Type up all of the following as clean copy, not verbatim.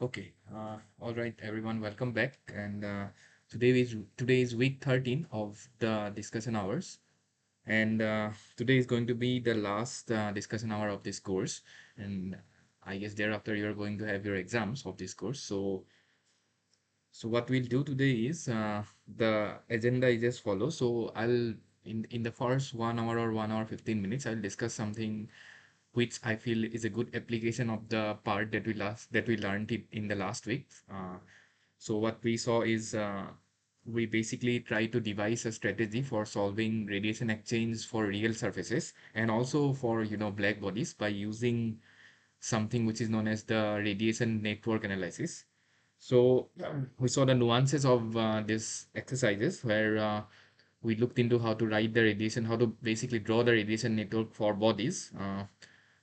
Okay. All right, everyone, welcome back. And today is week 13 of the discussion hours. And today is going to be the last discussion hour of this course. And I guess thereafter you're going to have your exams of this course. So what we'll do today is the agenda is as follows. So I'll in the first 1 hour or 1 hour 15 minutes, I'll discuss something which I feel is a good application of the part that we learned it in the last week. So what we saw is we basically try to devise a strategy for solving radiation exchange for real surfaces and also for black bodies by using something which is known as the radiation network analysis. So we saw the nuances of these exercises where we looked into how to write the radiation, how to basically draw the radiation network for bodies,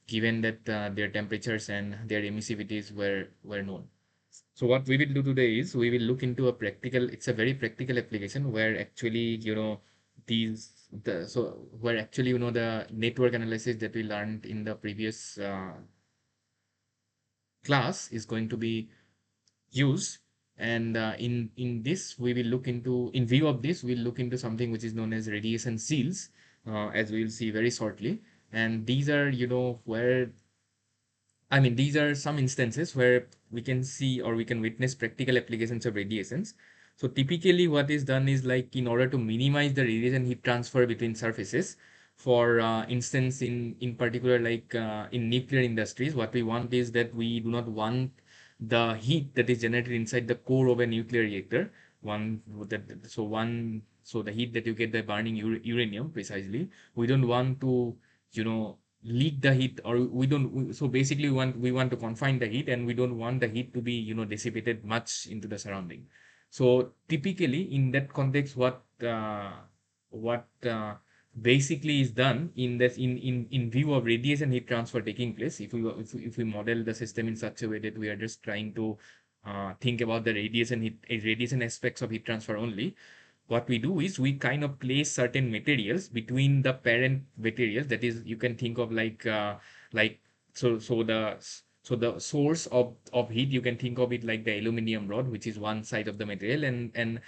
given that their temperatures and their emissivities were known. So what we will do today is we will look into a practical, it's a very practical application where actually, where actually, the network analysis that we learned in the previous class is going to be used. And in this, we will look into, in view of this, we'll look into something which is known as radiation seals, as we will see very shortly. And these are, where these are some instances where we can see or we can witness practical applications of radiations. So typically what is done is like in order to minimize the radiation heat transfer between surfaces, for instance, in particular, like in nuclear industries, what we want is that we do not want the heat that is generated inside the core of a nuclear reactor. So the heat that you get by burning uranium precisely, we don't want to, you know, leak the heat, or so basically we want to confine the heat, and we don't want the heat to be dissipated much into the surrounding. So typically in that context, what basically is done in this in view of radiation heat transfer taking place, if we model the system in such a way that we are just trying to think about the radiation aspects of heat transfer only, what we do is we kind of place certain materials between the parent materials, that is, you can think of like so the source of heat, you can think of it like the aluminum rod, which is one side of the material, and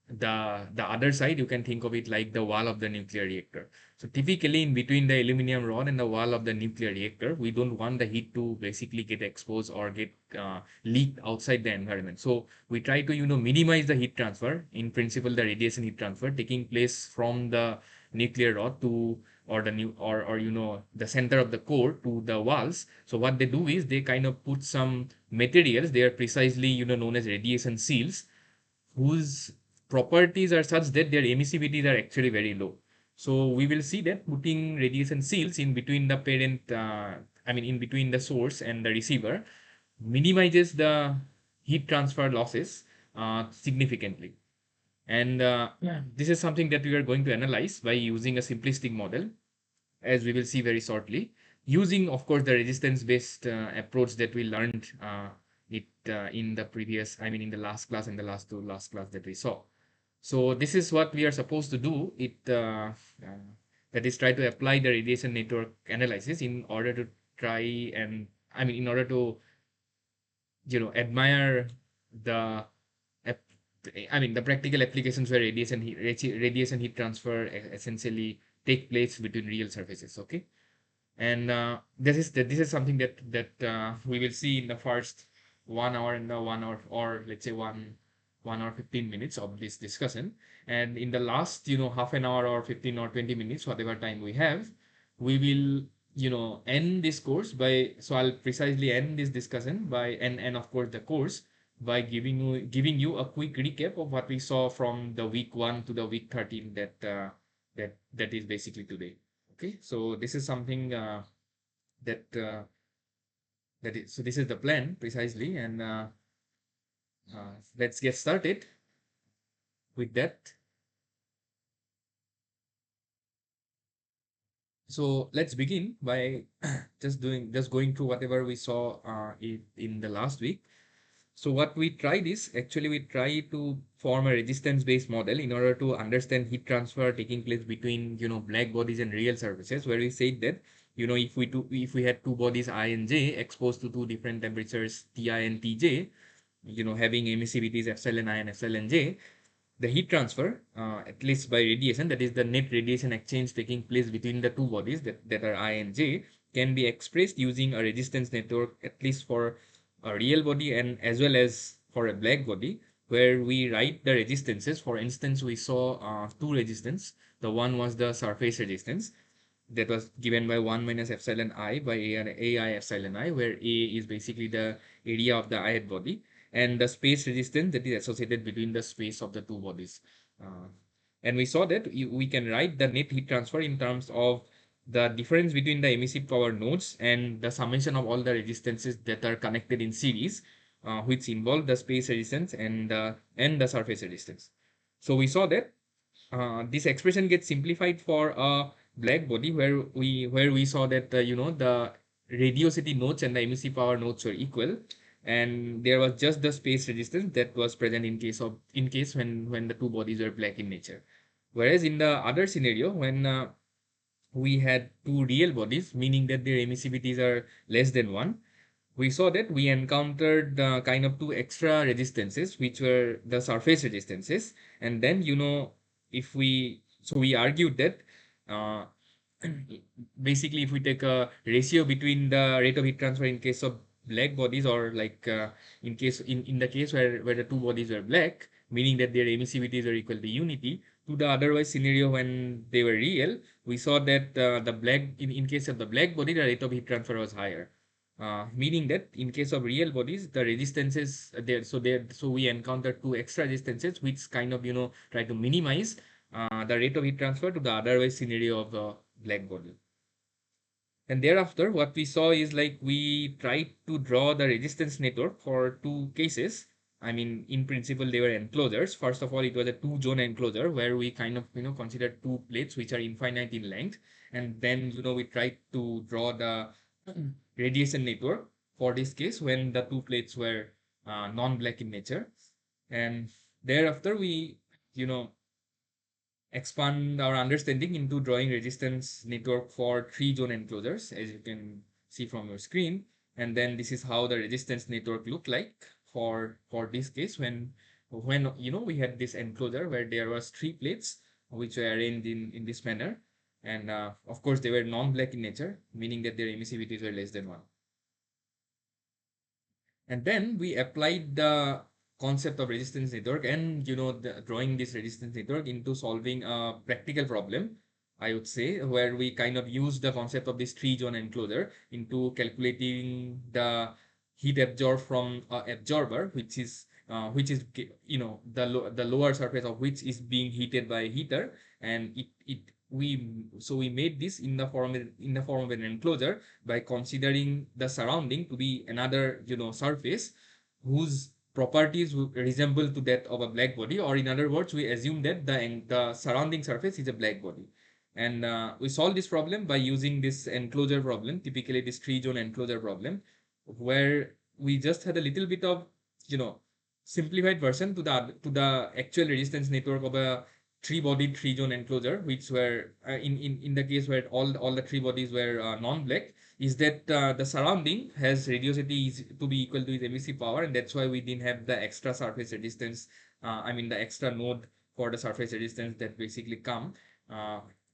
the other side, you can think of it like the wall of the nuclear reactor. So typically in between the aluminum rod and the wall of the nuclear reactor, we don't want the heat to basically get exposed or get leaked outside the environment. So we try to minimize the heat transfer, in principle the radiation heat transfer taking place from the nuclear rod to, or the new or the center of the core to the walls. So what they do is they kind of put some materials, they are precisely known as radiation seals, whose properties are such that their emissivities are actually very low. So we will see that putting radiation seals in between the parent, in between the source and the receiver, minimizes the heat transfer losses significantly. And this is something that we are going to analyze by using a simplistic model, as we will see very shortly, using, of course, the resistance-based approach that we learned in the previous, in the last class and the last class that we saw. So this is what we are supposed to do. That is, try to apply the radiation network analysis in order to try and, in order to, admire the ap- the practical applications where radiation heat transfer essentially take place between real surfaces. Okay. And this is something that we will see in the first 1 hour and the 1 hour, or let's say 1 hour 15 minutes of this discussion. And in the last half an hour or 15 or 20 minutes, whatever time we have, we will end this course by, so I'll precisely end this discussion by, and of course the course, by giving you a quick recap of what we saw from the week 1 to the week 13, that is basically today. Okay, so this is something that that is, so this is the plan precisely, and let's get started with that. So let's begin by just going through whatever we saw in the last week. So what we tried is, actually we try to form a resistance-based model in order to understand heat transfer taking place between black bodies and real surfaces, where we said that if we had two bodies I and J exposed to two different temperatures Ti and Tj, having emissivity epsilon I and epsilon J, the heat transfer, at least by radiation, that is the net radiation exchange taking place between the two bodies that are I and J, can be expressed using a resistance network, at least for a real body and as well as for a black body, where we write the resistances. For instance, we saw two resistance. The one was the surface resistance that was given by 1 minus epsilon I by AI epsilon I, where A is basically the area of the ith body, and the space resistance that is associated between the space of the two bodies. Uh, and we saw that we can write the net heat transfer in terms of the difference between the emissive power nodes and the summation of all the resistances that are connected in series, which involve the space resistance and the surface resistance. So we saw that this expression gets simplified for a black body where we saw that the radiosity nodes and the emissive power nodes were equal, and there was just the space resistance that was present in case when the two bodies were black in nature. Whereas in the other scenario, when we had two real bodies, meaning that their emissivities are less than one, we saw that we encountered kind of two extra resistances, which were the surface resistances. And then, we argued that uh, basically, if we take a ratio between the rate of heat transfer in case of black bodies, or like in the case where the two bodies were black, meaning that their emissivities are equal to unity, to the otherwise scenario when they were real, we saw that in case of the black body, the rate of heat transfer was higher. Meaning that in case of real bodies, the resistances so we encountered two extra resistances, which kind of try to minimize the rate of heat transfer to the otherwise scenario of the black body. And thereafter, what we saw is like we tried to draw the resistance network for two cases. I mean, in principle, they were enclosures. First of all, it was a two-zone enclosure where we kind of, considered two plates which are infinite in length. And then, we tried to draw the radiation network for this case when the two plates were non-black in nature. And thereafter, we, you know, expand our understanding into drawing resistance network for three zone enclosures, as you can see from your screen. And then this is how the resistance network looked like for this case when we had this enclosure where there was three plates which were arranged in this manner. And of course they were non-black in nature, meaning that their emissivities were less than one. And then we applied the concept of resistance network and drawing this resistance network into solving a practical problem, I would say, where we kind of use the concept of this three zone enclosure into calculating the heat absorbed from absorber, which is the lower surface of which is being heated by a heater. And we made this in the form of an enclosure by considering the surrounding to be another surface whose properties resemble to that of a black body, or in other words, we assume that the surrounding surface is a black body. And we solve this problem by using this enclosure problem, typically this three zone enclosure problem, where we just had a little bit of you know simplified version to the actual resistance network of a three-bodied three-zone enclosure, which were in the case where all the three bodies were non-black, is that the surrounding has radiosity is to be equal to its emissive power, and that's why we didn't have the extra surface resistance. I mean the extra node for the surface resistance that basically come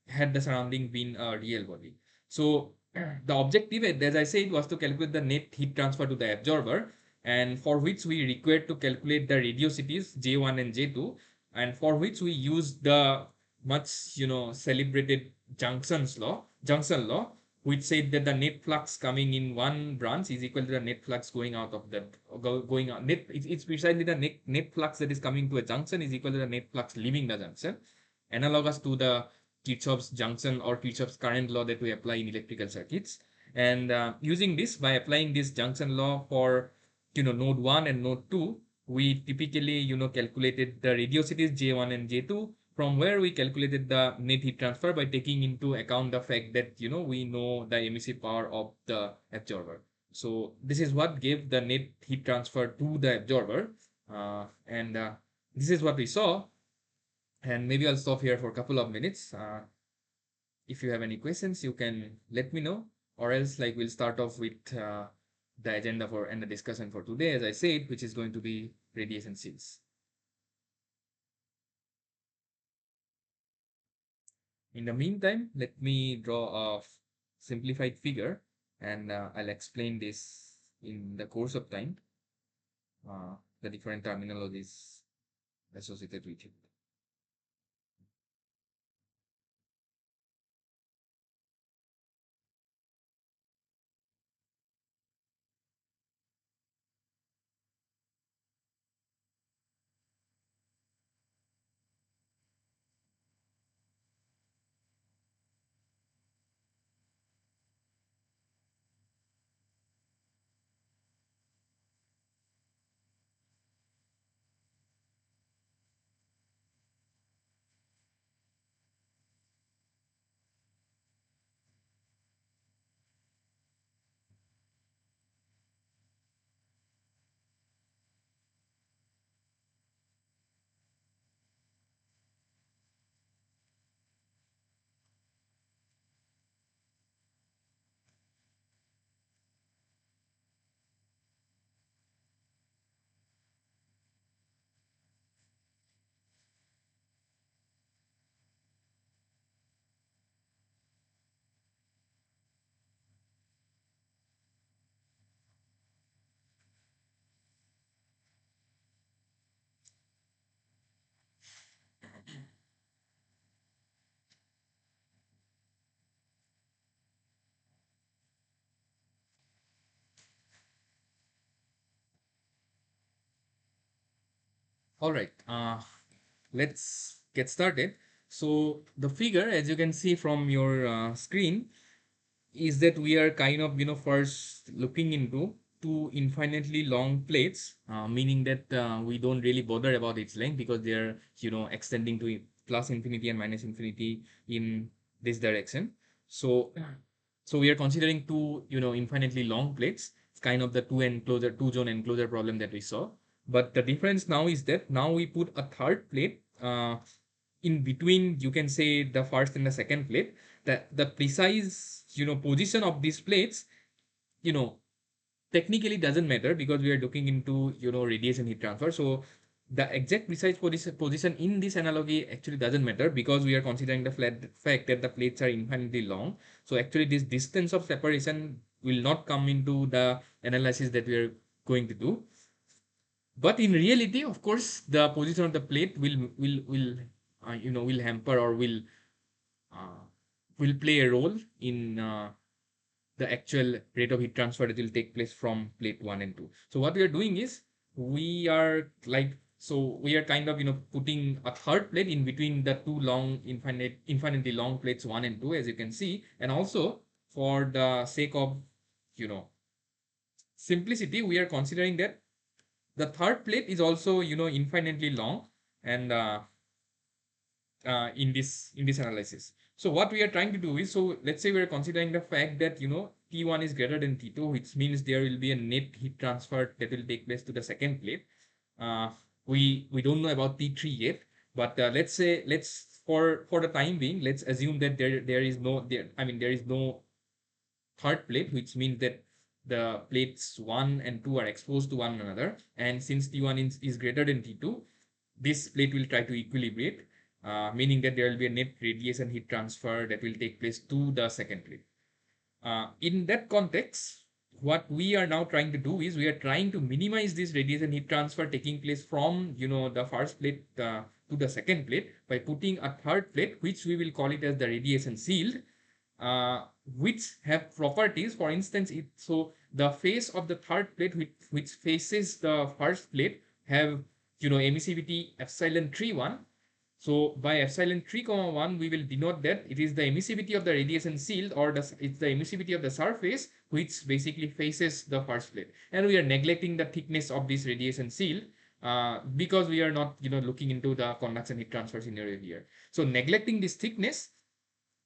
had the surrounding been a real body. So the objective, as I said, was to calculate the net heat transfer to the absorber, and for which we required to calculate the radiosities J1 and J2, and for which we use the much celebrated junction law, which said that the net flux coming in one branch is equal to the net flux going out of that going out it's precisely the net flux that is coming to a junction is equal to the net flux leaving the junction, analogous to the Kirchhoff's junction or Kirchhoff's current law that we apply in electrical circuits. And using this, by applying this junction law for node 1 and node 2, we typically calculated the radiosities J1 and J2, from where we calculated the net heat transfer by taking into account the fact that we know the emissive power of the absorber. So this is what gave the net heat transfer to the absorber, and this is what we saw. And maybe I'll stop here for a couple of minutes. if you have any questions, you can let me know, or else like we'll start off with the agenda for and the discussion for today, as I said, which is going to be radiation shields. In the meantime, let me draw a simplified figure, and I'll explain this in the course of time, the different terminologies associated with it. All right, let's get started. So the figure, as you can see from your screen, is that we are kind of, first looking into two infinitely long plates, meaning that we don't really bother about its length because they are, extending to plus infinity and minus infinity in this direction. So, so we are considering two, infinitely long plates. It's kind of the two zone enclosure problem that we saw. But the difference now is that now we put a third plate in between, you can say, the first and the second plate. The precise, position of these plates, you know technically doesn't matter because we are looking into, radiation heat transfer. So the exact precise position in this analogy actually doesn't matter because we are considering the fact that the plates are infinitely long. So actually this distance of separation will not come into the analysis that we are going to do. But in reality, of course, the position of the plate will hamper or uh, will play a role in the actual rate of heat transfer that will take place from plate 1 and 2. So what we are doing is we are kind of, putting a third plate in between the two infinitely long plates 1 and 2, as you can see. And also, for the sake of, you know simplicity, we are considering that the third plate is also, infinitely long, and in this analysis. So what we are trying to do is, so let's say we are considering the fact that, T1 is greater than T2, which means there will be a net heat transfer that will take place to the second plate. Uh, we don't know about T3 yet, but let's for the time being, let's assume that there is no third plate, which means that the plates 1 and 2 are exposed to one another. And since T1 is greater than T2, this plate will try to equilibrate, meaning that there will be a net radiation heat transfer that will take place to the second plate. In that context, what we are now trying to do is we are trying to minimize this radiation heat transfer taking place from, the first plate to the second plate by putting a third plate, which we will call it as the radiation shield, uh, which have properties. For instance, so the face of the third plate, which faces the first plate, have, emissivity epsilon 3 1. So by epsilon 3 comma 1, we will denote that it is the emissivity of the radiation shield, or it's the emissivity of the surface which basically faces the first plate. And we are neglecting the thickness of this radiation shield because we are not, looking into the conduction heat transfer scenario here. So neglecting this thickness,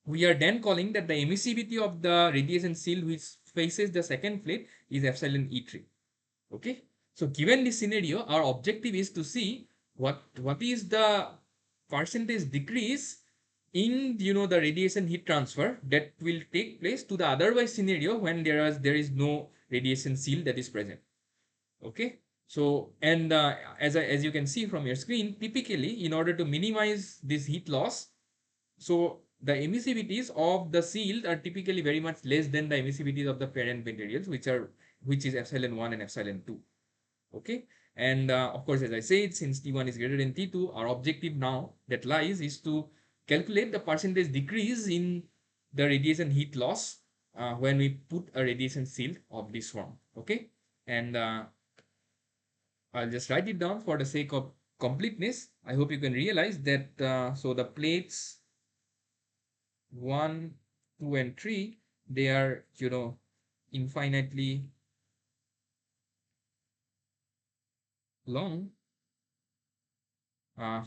we are then calling that the emissivity of the radiation shield which faces the second plate is epsilon E3. Okay. So given this scenario, our objective is to see what is the percentage decrease in the radiation heat transfer that will take place to the otherwise scenario when there is no radiation shield that is present. Okay, so and as you can see from your screen, typically in order to minimize this heat loss, so the emissivities of the shield are typically very much less than the emissivities of the parent materials, which is epsilon 1 and epsilon 2. Okay, and of course, as I said, since T1 is greater than T2, our objective now that lies is to calculate the percentage decrease in the radiation heat loss when we put a radiation shield of this form. Okay, and I'll just write it down for the sake of completeness. I hope you can realize that so the plates 1, 2, and 3, they are infinitely long,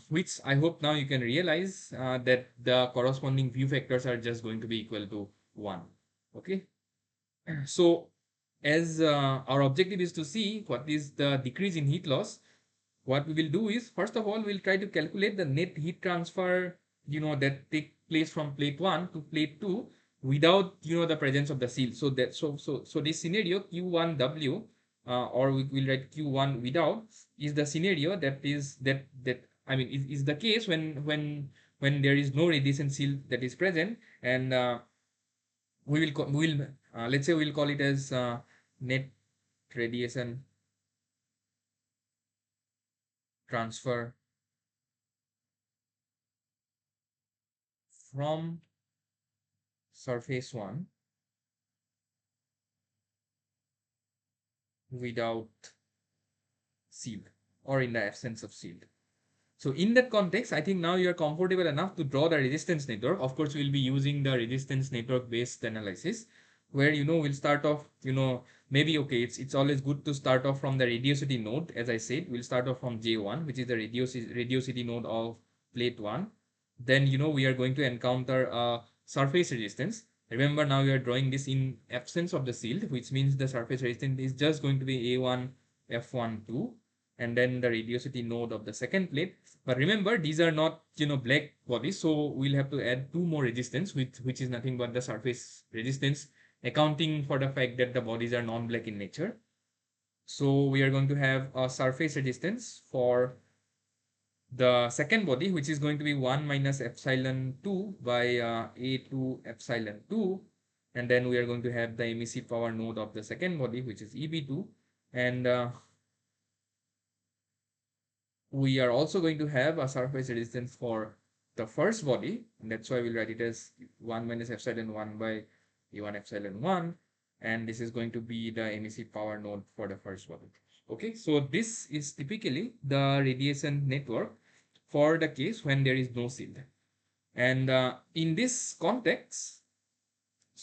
which I hope now you can realize that the corresponding view factors are just going to be equal to 1. Okay, so as our objective is to see what is the decrease in heat loss, what we will do is, first of all, we'll try to calculate the net heat transfer that take place from plate 1 to plate 2 without the presence of the seal. So that so this scenario Q1W, or we will write Q1 without, is the scenario that I mean is the case when there is no radiation seal that is present, and we will let's say we'll call it as net radiation transfer from surface 1 without shield, or in the absence of shield. So in that context, I think now you are comfortable enough to draw the resistance network. Of course, we'll be using the resistance network based analysis, where we'll start off, maybe okay, it's always good to start off from the radiosity node. As I said, we'll start off from J1, which is the radiosity node of plate 1. Then we are going to encounter a surface resistance. Remember, now we are drawing this in absence of the shield, which means the surface resistance is just going to be A1 F12, and then the radiosity node of the second plate. But remember, these are not black bodies, so we'll have to add two more resistance, which is nothing but the surface resistance, accounting for the fact that the bodies are non-black in nature. So we are going to have a surface resistance for the second body, which is going to be 1 minus epsilon 2 by A2 epsilon 2. And then we are going to have the emissive power node of the second body, which is EB2. And we are also going to have a surface resistance for the first body, and that's why we'll write it as 1 minus epsilon 1 by E1 epsilon 1, and this is going to be the emissive power node for the first body. Okay, so this is typically the radiation network for the case when there is no shield. And in this context,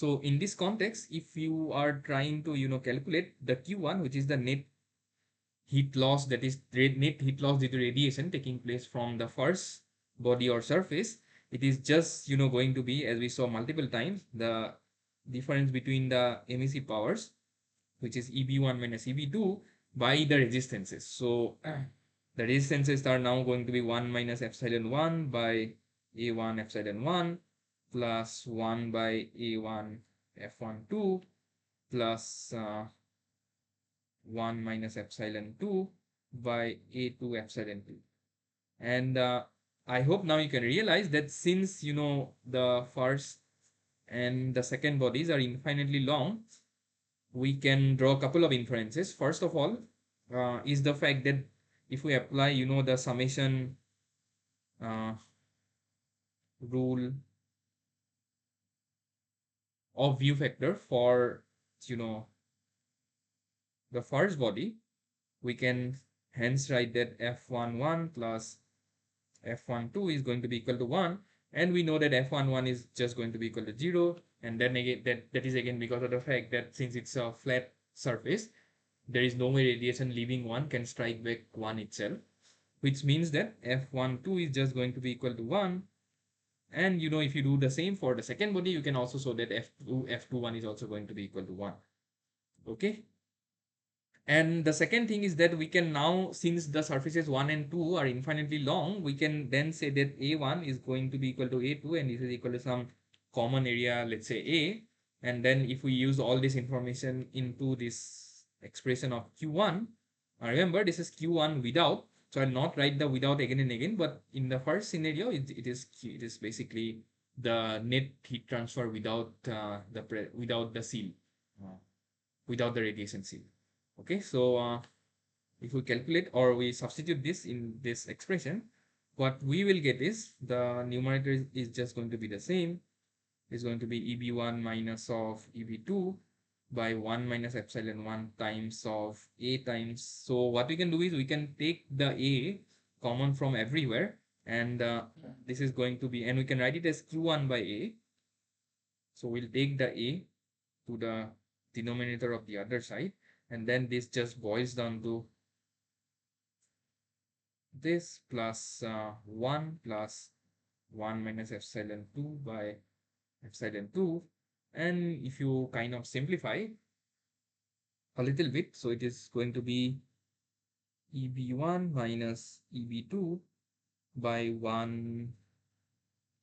if you are trying to calculate the Q1, which is the net heat loss, that is net heat loss due to radiation taking place from the first body or surface, it is just going to be, as we saw multiple times, the difference between the emissive powers, which is EB1 minus EB2, by the resistances. So the resistances are now going to be 1 minus epsilon 1 by A1 epsilon 1 plus 1 by A1 F12 plus 1 minus epsilon 2 by A2 epsilon 2. And I hope now you can realize that since the first and the second bodies are infinitely long, we can draw a couple of inferences. First of all, is the fact that if we apply the summation rule of view factor for the first body, we can hence write that F11 plus F12 is going to be equal to 1, and we know that F11 is just going to be equal to 0, and then again that is again because of the fact that since it's a flat surface, there is no way radiation leaving 1 can strike back 1 itself, which means that F12 is just going to be equal to 1. And if you do the same for the second body, you can also show that F21 is also going to be equal to 1. Okay, And the second thing is that we can now, since the surfaces 1 and 2 are infinitely long, we can then say that A1 is going to be equal to A2 and this is equal to some common area, let's say A. And then if we use all this information into this expression of Q1, remember this is Q1 without, so I'll not write the without again and again, but in the first scenario, it is basically the net heat transfer without without the seal, uh, without the radiation seal. Okay, so if we calculate or we substitute this in this expression, what we will get is the numerator is just going to be the same. It's going to be EB1 minus of EB2 by 1 minus epsilon 1 times of A times. So what we can do is we can take the A common from everywhere, and this is going to be, and we can write it as Q1 by A. So we'll take the A to the denominator of the other side, and then this just boils down to this plus 1 plus 1 minus epsilon 2 by epsilon 2. And if you kind of simplify a little bit, so it is going to be EB1 minus EB2 by 1.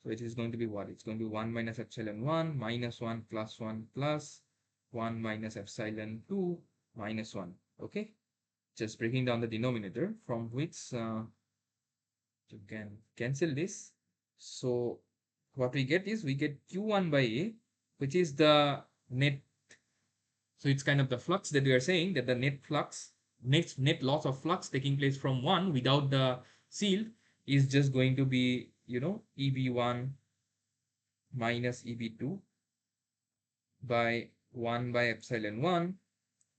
So it is going to be what? It's going to be 1 minus epsilon 1 minus 1 plus 1 plus 1 minus epsilon 2 minus 1. Okay, just breaking down the denominator, from which you can cancel this. So what we get is we get Q1 by A, which is the net. So it's kind of the flux that we are saying, that the net flux, net loss of flux taking place from 1 without the seal is just going to be, EB1 minus EB2 by 1 by epsilon 1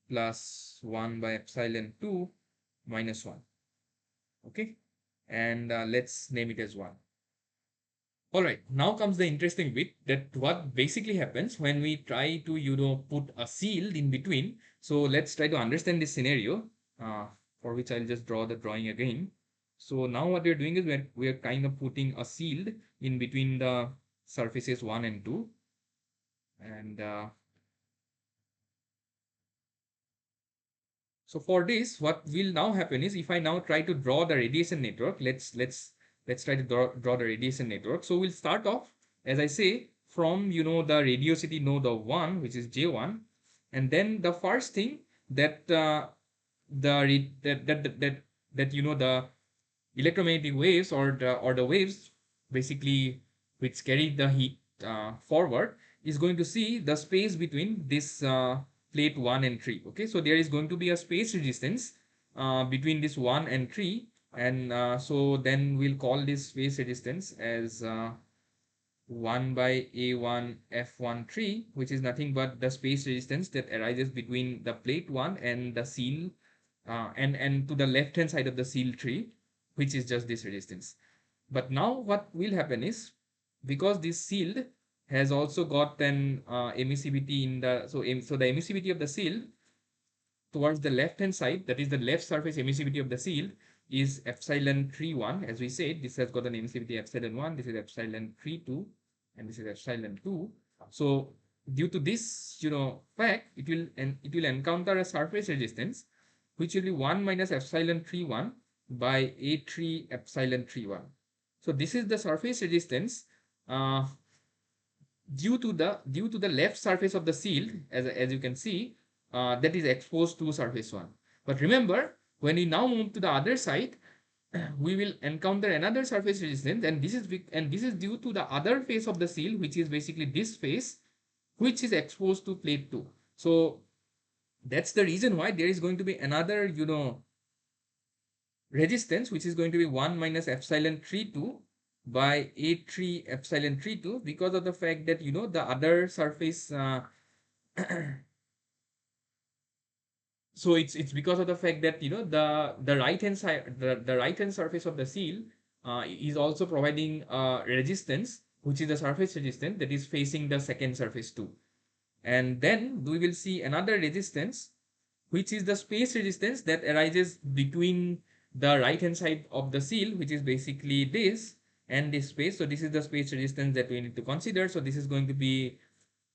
plus 1 by epsilon 2 minus 1. Okay, and let's name it as 1. All right, now comes the interesting bit, that what basically happens when we try to, put a seal in between. So let's try to understand this scenario, for which I'll just draw the drawing again. So now what we're doing is we're kind of putting a seal in between the surfaces 1 and 2. And so for this, what will now happen is, if I now try to draw the radiation network, let's try to draw the radiation network. So we'll start off, as I say, from the radiosity node of 1, which is J1, and then the first thing that the electromagnetic waves, or the waves basically which carry the heat forward, is going to see the space between this plate 1 and 3. Okay, so there is going to be a space resistance between this 1 and 3, and so then we'll call this space resistance as 1 by A1 F13, which is nothing but the space resistance that arises between the plate 1 and the seal, and to the left hand side of the seal 3, which is just this resistance. But now what will happen is, because this shield has also got an emissivity in the, so the emissivity of the shield towards the left hand side, that is the left surface emissivity of the shield, is epsilon 31. As we said, this has got an emissivity epsilon 1, this is epsilon 32, and this is epsilon 2. So due to this fact, it will encounter a surface resistance which will be 1 minus epsilon 31 by A3 epsilon 31. So this is the surface resistance due to the left surface of the shield, as you can see, that is exposed to surface 1. But remember, when we now move to the other side, we will encounter another surface resistance, and this is due to the other face of the shield, which is basically this face, which is exposed to plate 2. So that's the reason why there is going to be another resistance, which is going to be 1 minus epsilon 32 by A3 epsilon 32, because of the fact that the other surface so it's because of the fact that the right hand side, the right hand surface of the seal is also providing resistance, which is the surface resistance that is facing the second surface too. And then we will see another resistance, which is the space resistance that arises between the right hand side of the seal, which is basically this and this space. So this is the space resistance that we need to consider. So this is going to be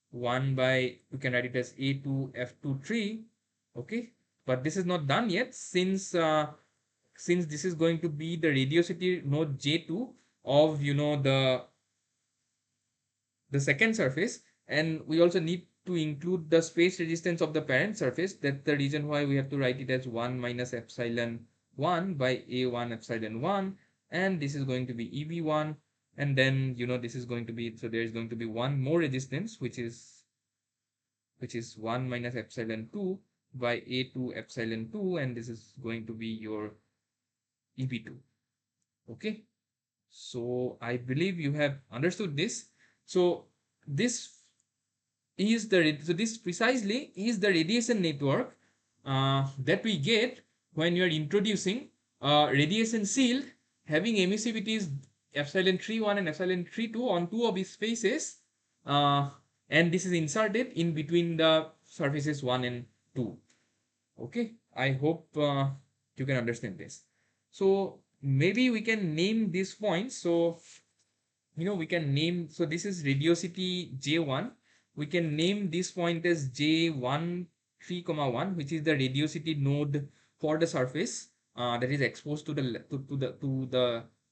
1 by, you can write it as A2 F23. Okay, but this is not done yet, since this is going to be the radiosity node J2 of the second surface, and we also need to include the space resistance of the parent surface. That's the reason why we have to write it as 1 minus epsilon 1 by A1 epsilon 1, and this is going to be EB1, and then this is going to be, so there is going to be one more resistance, which is 1 minus epsilon 2 by A2 epsilon 2, and this is going to be your EB2. Okay, so I believe you have understood this. So this this precisely is the radiation network that we get when you are introducing a radiation shield having emissivities epsilon 3.1 and epsilon 3.2 on two of its faces, uh, and this is inserted in between the surfaces 1 and 2. Okay, I hope you can understand this. So maybe we can name these points. So we can name, so this is radiosity J1. We can name this point as J1 3, 1, which is the radiosity node for the surface that is exposed to the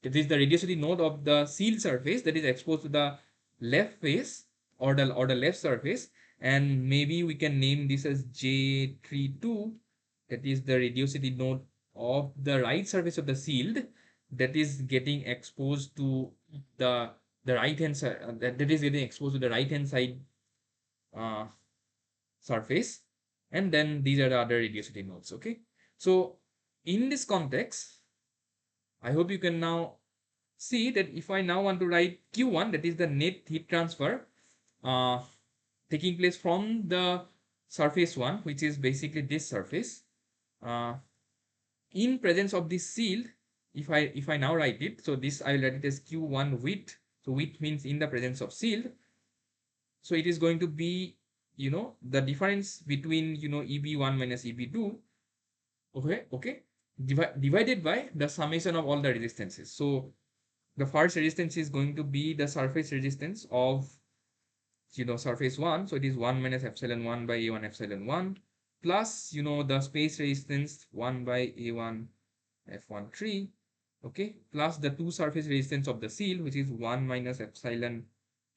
that is the radiosity node of the sealed surface that is exposed to the left face, or the left surface. And maybe we can name this as J32, that is the radiosity node of the right surface of the sealed that is getting exposed to the right hand side, that is getting exposed to the right hand side uh, surface. And then these are the other radiosity nodes. Okay, so in this context, I hope you can now see that if I now want to write Q1, that is the net heat transfer uh, taking place from the surface 1, which is basically this surface, uh, in presence of this shield. If I now write it, so this I will write it as Q1 width. So width means in the presence of shield. So it is going to be the difference between EB1 minus EB2, okay, divided by the summation of all the resistances. So the first resistance is going to be the surface resistance of surface 1. So it is 1 minus epsilon 1 by A1 epsilon 1 plus the space resistance 1 by A1 F13, okay, plus the two surface resistance of the seal, which is 1 minus epsilon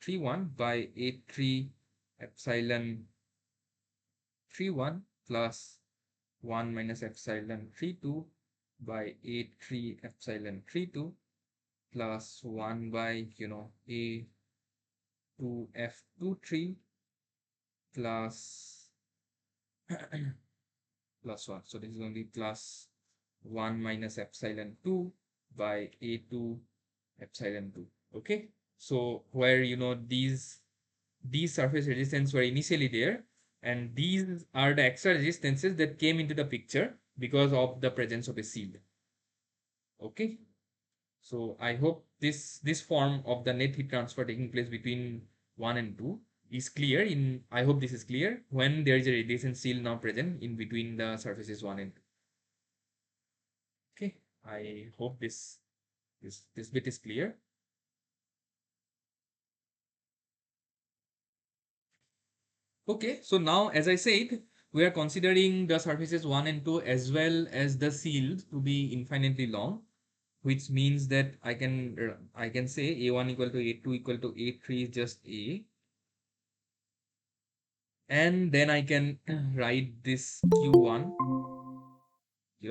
31 by A3 epsilon 31 plus 1 minus epsilon 32 by A3 epsilon 32 plus 1 by A2 F23 plus plus 1. So this is going to be plus 1 minus epsilon 2 by A2 epsilon 2. Okay, so where these surface resistance were initially there, and these are the extra resistances that came into the picture because of the presence of a shield. Okay, so I hope this form of the net heat transfer taking place between 1 and 2 is clear. I hope this is clear when there is a radiation shield now present in between the surfaces 1 and 2. Okay, I hope this bit is clear. Okay, so now as I said, we are considering the surfaces 1 and 2 as well as the shield to be infinitely long, which means that I can say A1 equal to A2 equal to A3 is just A, and then I can write this Q1.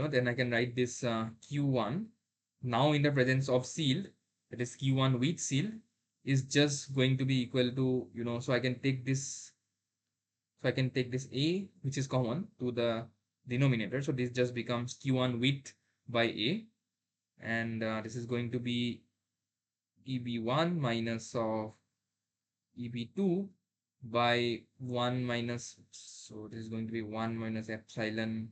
Then I can write this Q1 now in the presence of shield, that is Q1 with shield is just going to be equal to so I can take this. So I can take this A, which is common to the denominator. So this just becomes Q1 width by A. And this is going to be EB1 minus of EB2 by 1 minus, so this is going to be 1 minus epsilon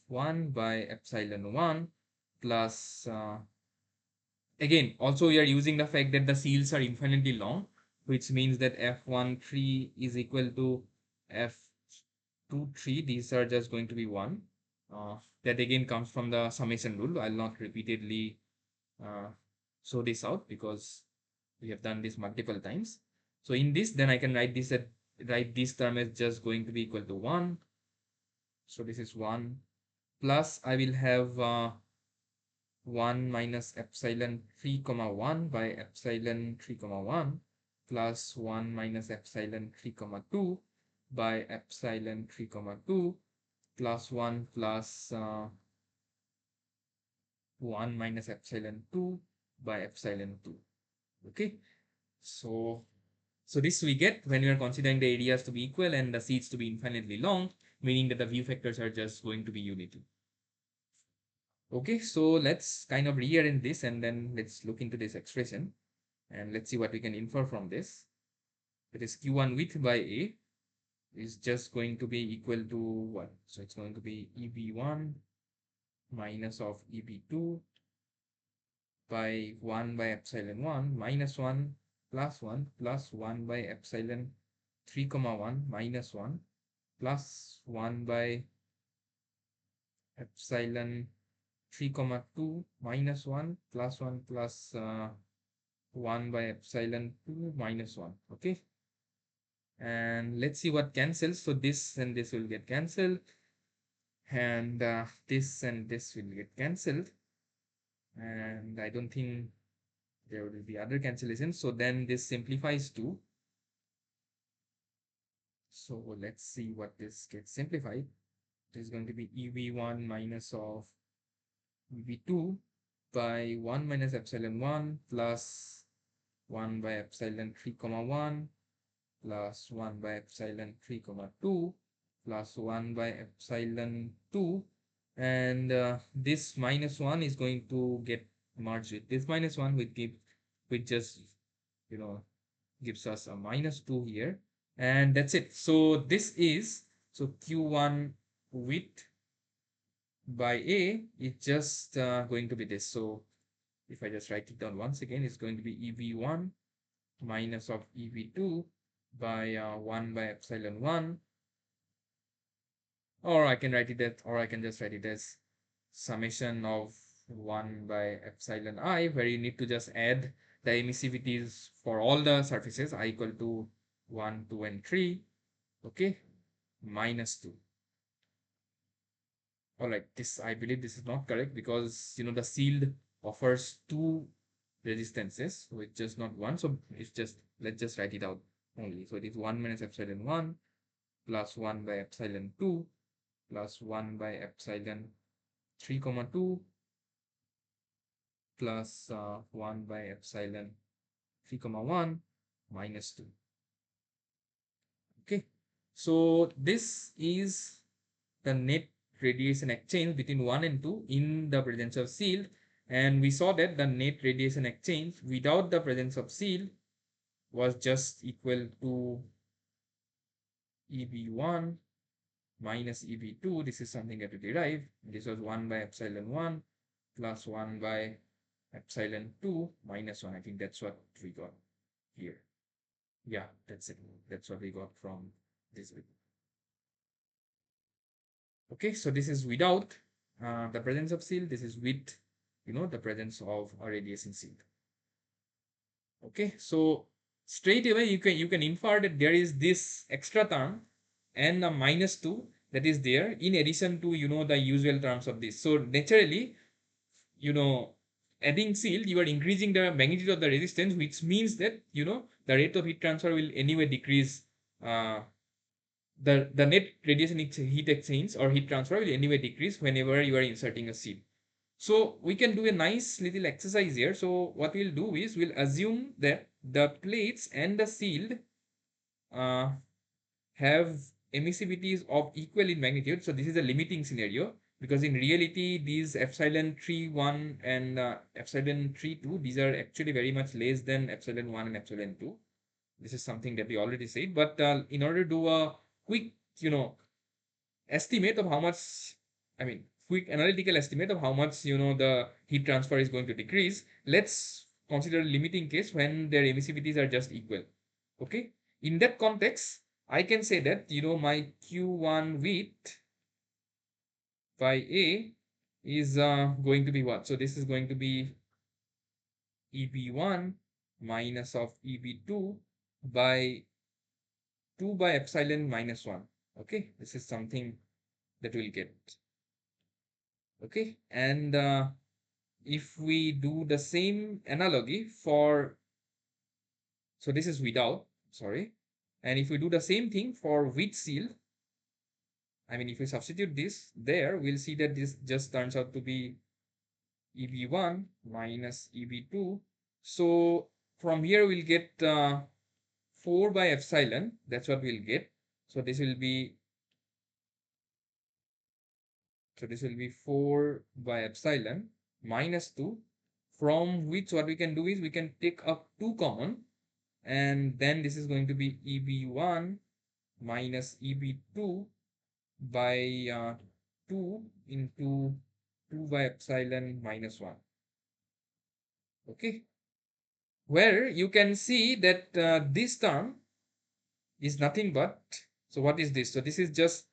1 by epsilon 1 plus, again, also we are using the fact that the seals are infinitely long, which means that F13 is equal to F23. These are just going to be 1. That again comes from the summation rule. I'll not repeatedly show this out because we have done this multiple times. So in this, then I can write this term as just going to be equal to 1 So this is 1 plus I will have 1 minus epsilon 3 comma 1 by epsilon 3 comma 1 plus 1 minus epsilon 3 comma 2 by epsilon 3 comma 2 plus 1 plus 1 minus epsilon 2 by epsilon 2. Okay, so this we get when we are considering the areas to be equal and the seats to be infinitely long, meaning that the view factors are just going to be unity. Okay, so let's kind of rearrange this and then let's look into this expression and let's see what we can infer from this. That is q1 width by a is just going to be equal to what? So it's going to be eb1 minus of eb2 by 1 by epsilon 1 minus 1 plus 1 plus 1 by epsilon 3 comma 1 minus 1 plus 1 by epsilon 3 comma 2 minus 1 plus 1 plus 1 by epsilon 2 minus 1. Okay, and let's see what cancels. So this and this will get cancelled, and this and this will get cancelled, and I don't think there will be other cancellations. So then this simplifies to, so let's see what this gets simplified. It is going to be ev1 minus of ev2 by 1 minus epsilon 1 plus 1 by epsilon 3 comma 1 plus 1 by epsilon 3 comma 2 plus 1 by epsilon 2, and this minus 1 is going to get merged with this minus 1, which just, you know, gives us a minus 2 here, and that's it. So this is, so q1 width by a is just going to be this. So if I just write it down once again, it's going to be ev1 minus of ev2 by 1 by epsilon 1, or I can write it as, or I can just write it as summation of 1 by epsilon I, where you need to just add the emissivities for all the surfaces I equal to 1, 2, and 3. Okay, minus 2. All right, this, I believe this is not correct because, you know, the shield offers two resistances, so it's just not one. So it's just, let's just write it out only. So it is 1 minus epsilon 1 plus 1 by epsilon 2 plus 1 by epsilon 3 comma 2 plus 1 by epsilon 3 comma 1 minus 2. Okay, so this is the net radiation exchange between 1 and 2 in the presence of shield, and we saw that the net radiation exchange without the presence of shield was just equal to eb1 minus eb2. This is something that we derive. This was 1 by epsilon 1 plus 1 by epsilon 2 minus 1. I think that's what we got here. Yeah, that's it. That's what we got from this bit. Okay, so this is without the presence of shield. This is with, you know, the presence of a radiation shield. Okay, so straight away you can infer that there is this extra term and a minus 2 that is there in addition to, you know, the usual terms of this. So naturally, you know, adding shield, you are increasing the magnitude of the resistance, which means that, you know, the rate of heat transfer will anyway decrease. The net radiation heat exchange or heat transfer will anyway decrease whenever you are inserting a shield. So we can do a nice little exercise here. So what we'll do is we'll assume that the plates and the shield uh, have emissivities of equal in magnitude. So this is a limiting scenario because in reality these epsilon 3 1 and epsilon 3 2, these are actually very much less than epsilon 1 and epsilon 2. This is something that we already said, but in order to do a quick, you know, estimate of how much, I mean, quick analytical estimate of how much, you know, the heat transfer is going to decrease, let's consider a limiting case when their emissivities are just equal. Okay, in that context, I can say that, you know, my q1 width by a is going to be what? So this is going to be eb1 minus of eb2 by 2 by epsilon minus 1. Okay, this is something that we'll get. Okay, and if we do the same analogy for, so this is without, sorry, and if we do the same thing for with seal, I mean, if we substitute this there, we'll see that this just turns out to be EB1 minus EB2. So from here we'll get 4 by epsilon. That's what we'll get. So this will be, so this will be 4 by epsilon minus 2, from which what we can do is we can take up 2 common, and then this is going to be EB1 minus EB2 by 2 into 2 by epsilon minus 1. Okay, where you can see that this term is nothing but, so what is this? So this is just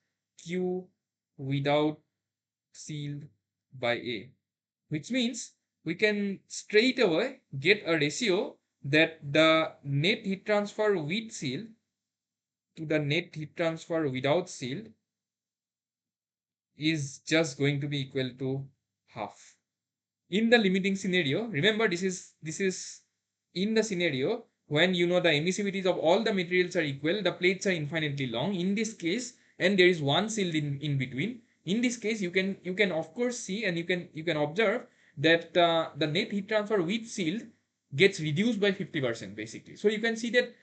Q without sealed by A, which means we can straight away get a ratio that the net heat transfer with seal to the net heat transfer without seal is just going to be equal to half. In the limiting scenario, remember this is in the scenario when you know the emissivities of all the materials are equal, the plates are infinitely long. In this case, and there is one shield in between. In this case, you can of course see, and you can observe that the net heat transfer with shield gets reduced by 50% basically. So you can see that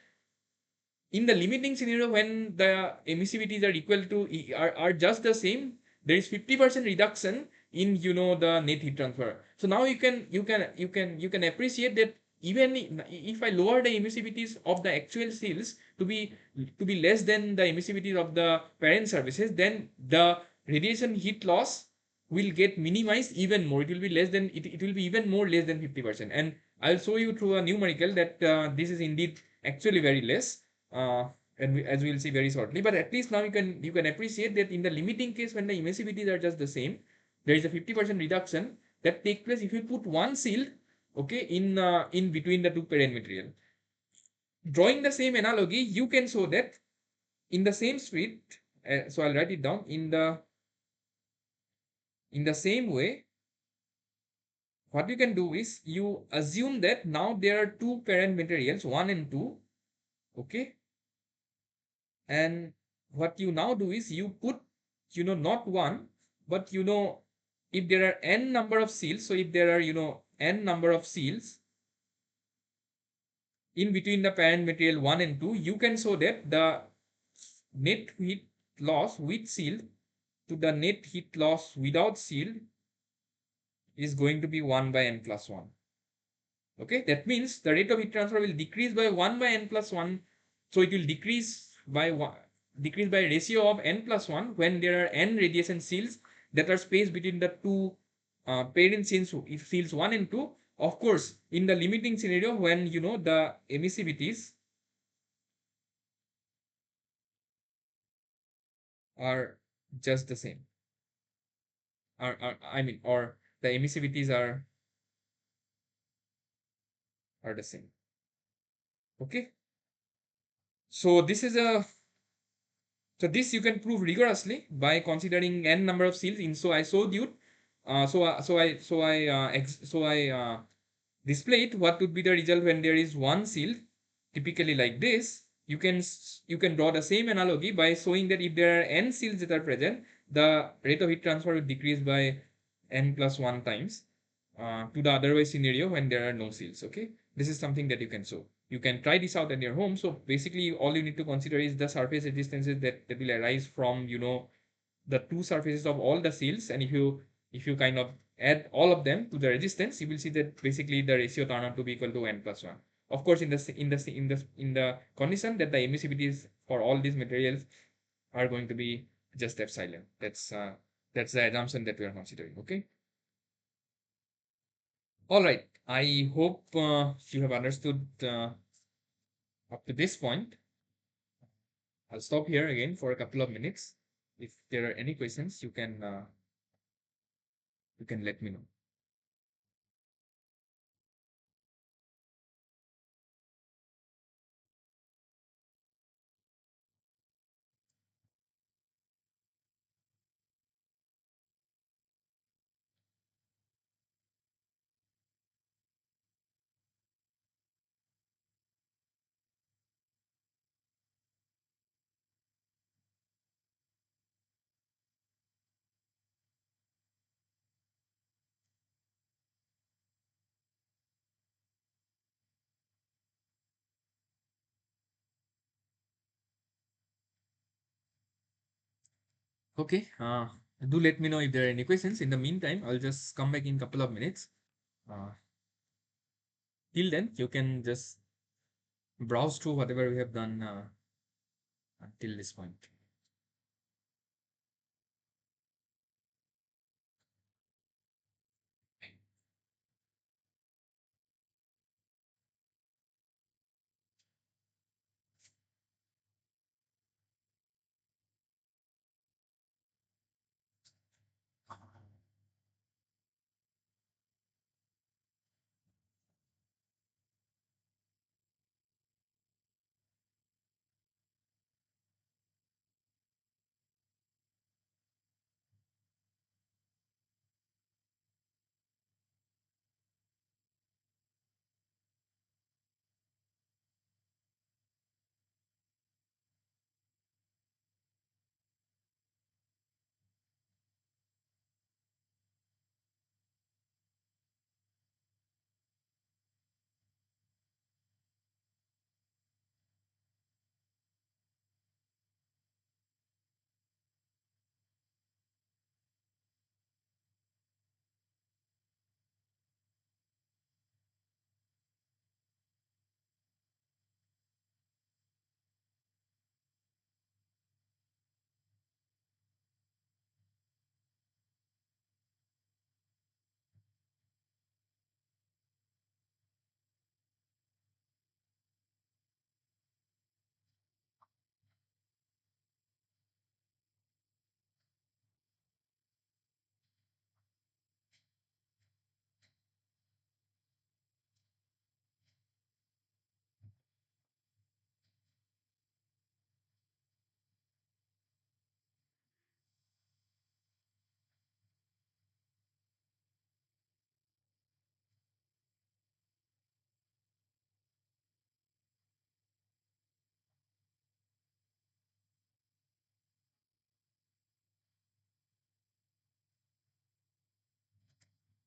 in the limiting scenario when the emissivities are equal to are just the same, there is 50% reduction in the net heat transfer. So now you can appreciate that even if I lower the emissivities of the actual seals to be less than the emissivities of the parent surfaces, then the radiation heat loss will get minimized even more. It will be less than it will be even more less than 50%. And I'll show you through a numerical that this is indeed actually very less, uh, and as we will see very shortly. But at least now you can appreciate that in the limiting case, when the emissivities are just the same, there is a 50% reduction that take place if you put one shield, okay, in between the two parent material. Drawing the same analogy, you can show that in the same street. So I'll write it down in the same way. What you can do is you assume that now there are two parent materials, 1 and 2, okay, and what you now do is you put, not one, but if there are n number of seals, so if there are n number of seals in between the parent material 1 and 2, you can show that the net heat loss with seal to the net heat loss without seal is going to be 1 by n plus 1. Okay, that means the rate of heat transfer will decrease by 1 by n plus 1. So it will decrease by a ratio of n plus 1 when there are n radiation seals that are spaced between the two parent seals 1 and 2. Of course, in the limiting scenario when the emissivities are just the same, or the emissivities are the same. Okay, so this you can prove rigorously by considering n number of seals. So I showed you, displayed what would be the result when there is one seal, typically like this. You can draw the same analogy by showing that if there are n seals that are present, the rate of heat transfer will decrease by n plus 1 times to the otherwise scenario when there are no seals. Okay, this is something that you can show. You can try this out at your home. So basically all you need to consider is the surface resistances that will arise from the two surfaces of all the seals, and if you kind of add all of them to the resistance, you will see that basically the ratio turn out to be equal to n plus 1. Of course, in the condition that the emissivities for all these materials are going to be just epsilon. That's the assumption that we are considering. Okay. All right. I hope you have understood up to this point. I'll stop here again for a couple of minutes. If there are any questions, you can let me know. Okay, do let me know if there are any questions. In the meantime, I'll just come back in a couple of minutes. Uh, Till then, you can just browse through whatever we have done until this point.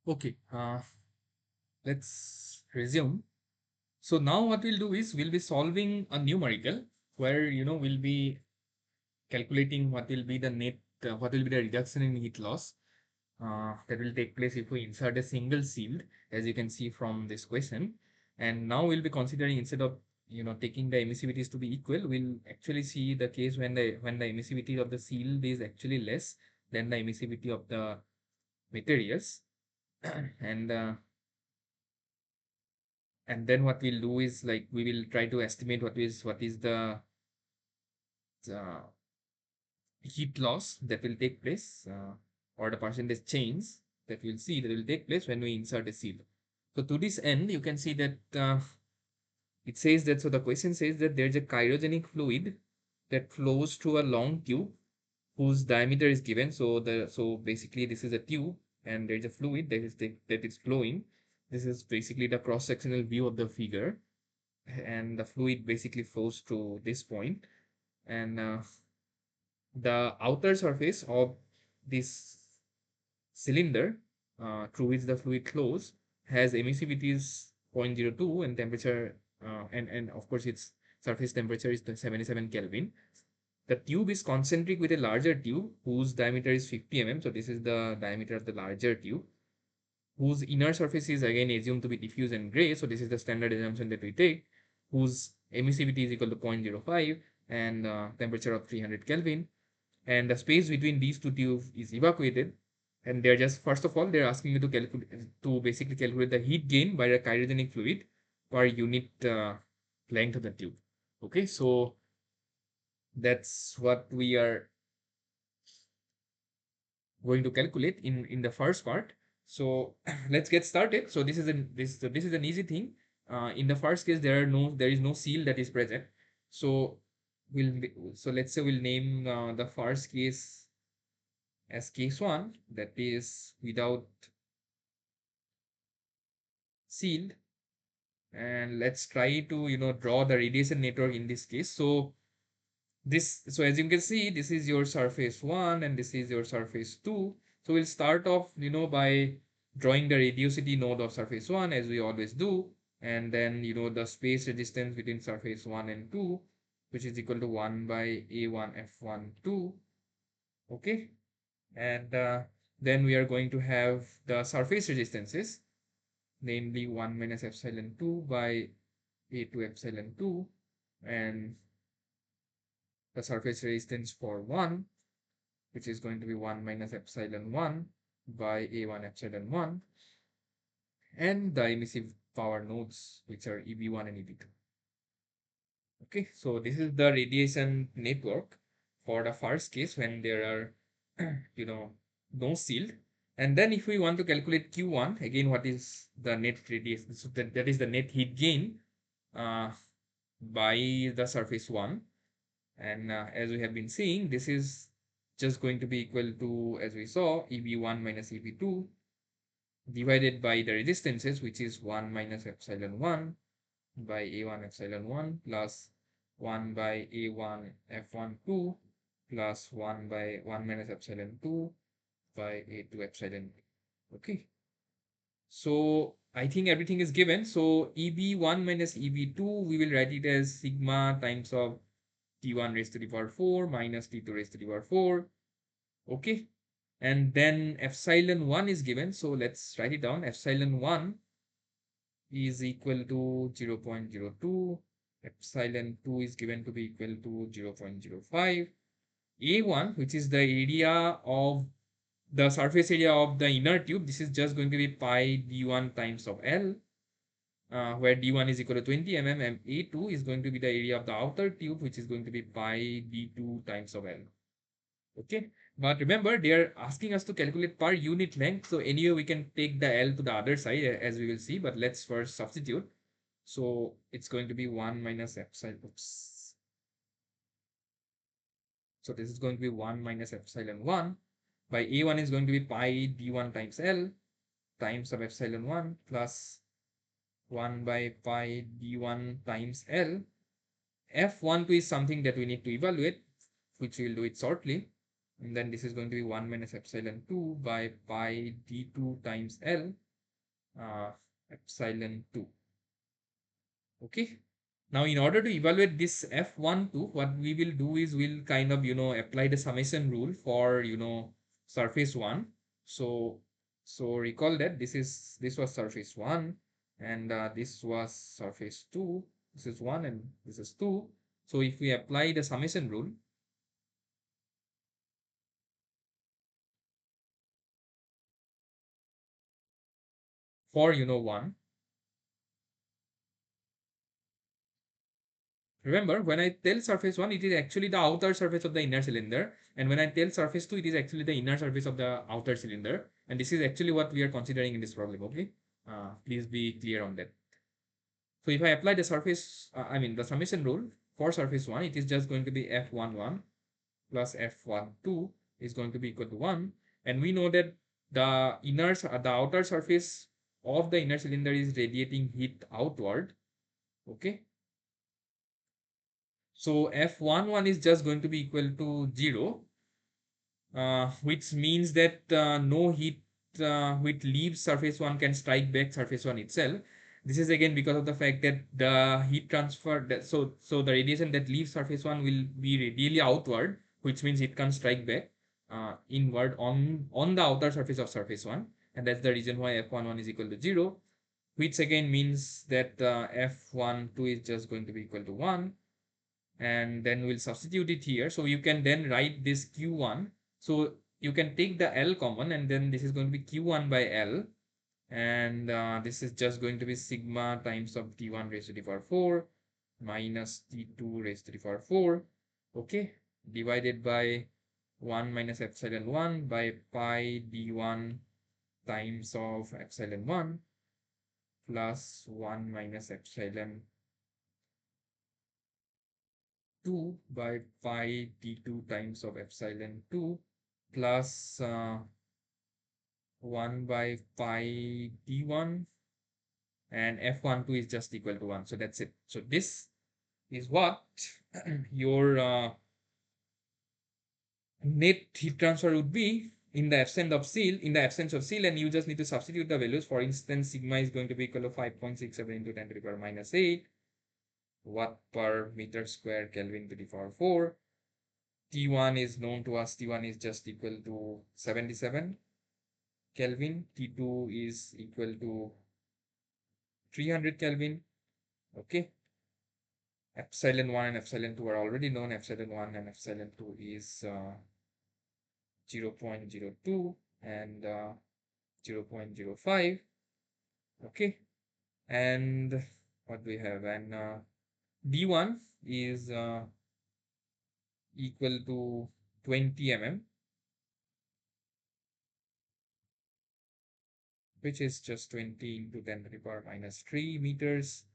Okay, let's resume. So now what we'll do is we'll be solving a numerical where we'll be calculating what will be the net, what will be the reduction in heat loss that will take place if we insert a single shield, as you can see from this question. And now we'll be considering, instead of taking the emissivities to be equal, we'll actually see the case when the emissivity of the shield is actually less than the emissivity of the materials. and and then what we'll do is, like, we will try to estimate what is the heat loss that will take place, or the percentage change that we'll see that will take place when we insert a seal. So to this end, you can see that it says that, so the question says that there's a cryogenic fluid that flows through a long tube whose diameter is given. So basically this is a tube and there's a fluid that is flowing. This is basically the cross-sectional view of the figure, and the fluid basically flows to this point, and the outer surface of this cylinder through which the fluid flows has emissivities 0.02 and temperature, and of course its surface temperature is 77 Kelvin. The tube is concentric with a larger tube whose diameter is 50 mm. So this is the diameter of the larger tube, whose inner surface is again assumed to be diffuse and gray. So this is the standard assumption that we take, whose emissivity is equal to 0.05 and temperature of 300 Kelvin. And the space between these two tubes is evacuated. And they're just, first of all, they're asking you to calculate, to basically calculate the heat gain by the cryogenic fluid per unit length of the tube. Okay, so that's what we are going to calculate in the first part. So let's get started. So this is an easy thing. In the first case, there is no seal that is present. So let's say we'll name the first case as case 1, that is without sealed. And let's try to draw the radiation network in this case. So as you can see, this is your surface 1 and this is your surface 2. So we'll start off by drawing the radiosity node of surface 1, as we always do, and then the space resistance between surface 1 and 2, which is equal to 1 by A1 F1 2. Okay. And then we are going to have the surface resistances, namely 1 minus epsilon 2 by A2 epsilon 2, and the surface resistance for 1, which is going to be 1 minus epsilon 1 by A1 epsilon 1, and the emissive power nodes, which are EB1 and EB2. Okay, so this is the radiation network for the first case when there are, no shield. And then if we want to calculate Q1, again, what is the net radiation? So that is the net heat gain uh, by the surface 1. And as we have been seeing, this is just going to be equal to, as we saw, EB1 minus EB2 divided by the resistances, which is 1 minus epsilon 1 by A1 epsilon 1 plus 1 by A1 F1 2 plus 1 by 1 minus epsilon 2 by A2 epsilon. Okay. So I think everything is given. So EB1 minus EB2, we will write it as sigma times of T1 raised to the power 4 minus T2 raised to the power 4. Okay. And then epsilon 1 is given. So let's write it down. Epsilon 1 is equal to 0.02. Epsilon 2 is given to be equal to 0.05. A1, which is the area of the surface area of the inner tube, this is just going to be pi d1 times of L, where d1 is equal to 20 mm, and A2 is going to be the area of the outer tube, which is going to be pi d2 times of L. Okay, but remember they are asking us to calculate per unit length. So anyway, we can take the L to the other side as we will see, but let's first substitute. So it's going to be 1 minus epsilon. Oops. So this is going to be 1 minus epsilon 1 by A1 is going to be pi d1 times L times of epsilon 1 plus 1 by pi d1 times L. F12 is something that we need to evaluate, which we will do it shortly. And then this is going to be 1 minus epsilon 2 by pi d2 times L epsilon 2. Okay. Now, in order to evaluate this F12, what we will do is we'll kind of, apply the summation rule for, surface 1. So, recall that this was surface 1 and this was surface 2. This is 1 and this is 2. So, if we apply the summation rule, for, 1, remember, when I tell surface 1, it is actually the outer surface of the inner cylinder. And when I tell surface 2, it is actually the inner surface of the outer cylinder. And this is actually what we are considering in this problem, okay? Please be clear on that. So if I apply the surface, the summation rule for surface 1, it is just going to be F11 plus F12 is going to be equal to 1. And we know that the outer surface of the inner cylinder is radiating heat outward, okay? So F11 is just going to be equal to 0, which means that no heat which leaves surface 1 can strike back surface 1 itself. This is again because of the fact that the heat transfer, so the radiation that leaves surface 1 will be radially outward, which means it can strike back inward on the outer surface of surface 1. And that's the reason why F11 is equal to 0, which again means that F12 is just going to be equal to 1. And then we'll substitute it here. So you can then write this Q1. So you can take the L common, and then this is going to be Q1 by L. And this is just going to be sigma times of T1 raised to the power 4 minus T2 raised to the power 4. Okay. Divided by 1 minus epsilon 1 by pi D1 times of epsilon 1 plus 1 minus epsilon 2 by pi d2 times of epsilon 2 plus 1 by pi d1, and f12 is just equal to 1. So that's it. So this is what your net heat transfer would be in the absence of seal, and you just need to substitute the values. For instance, sigma is going to be equal to 5.67 into 10 to the power minus 8 watt per meter square Kelvin to the power 4. T1 is known to us. T1 is just equal to 77 Kelvin. T2 is equal to 300 Kelvin. Okay. Epsilon 1 and epsilon 2 are already known. Epsilon 1 and epsilon 2 is 0.02 and 0.05. Okay. And what do we have? And D1 is equal to 20 mm, which is just 20 into 10 to the power minus 3 meters.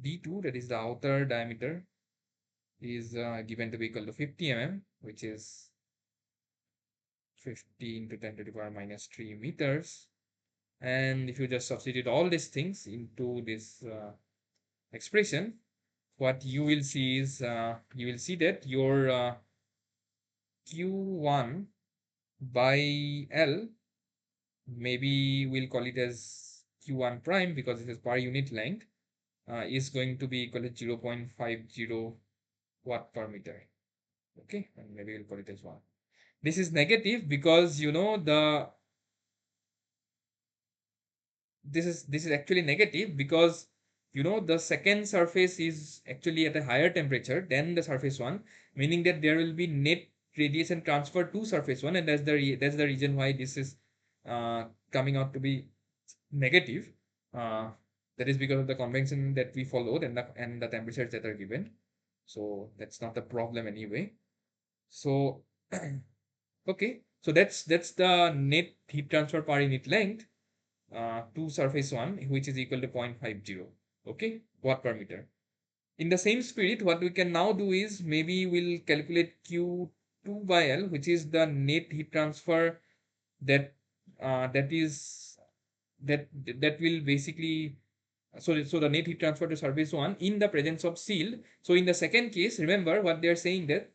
D2, that is the outer diameter, is given to be equal to 50 mm, which is 50 into 10 to the power minus 3 meters. And if you just substitute all these things into this expression, what you will see is you will see that your Q1 by L, maybe we'll call it as Q1 prime because it is per unit length, is going to be equal to 0.50 watt per meter. Okay, and maybe we'll call it as 1. This is negative because this is actually negative because the second surface is actually at a higher temperature than the surface one, meaning that there will be net radiation transfer to surface one, and that's the reason why this is coming out to be negative. Uh, that is because of the convention that we followed and the temperatures that are given. So that's not a problem anyway. So okay, so that's the net heat transfer per unit length to surface 1, which is equal to 0.50, okay, watt per meter. In the same spirit, what we can now do is maybe we'll calculate Q2 by L, which is the net heat transfer that that is that that will basically, so the net heat transfer to surface 1 in the presence of shield. So in the second case, remember what they are saying, that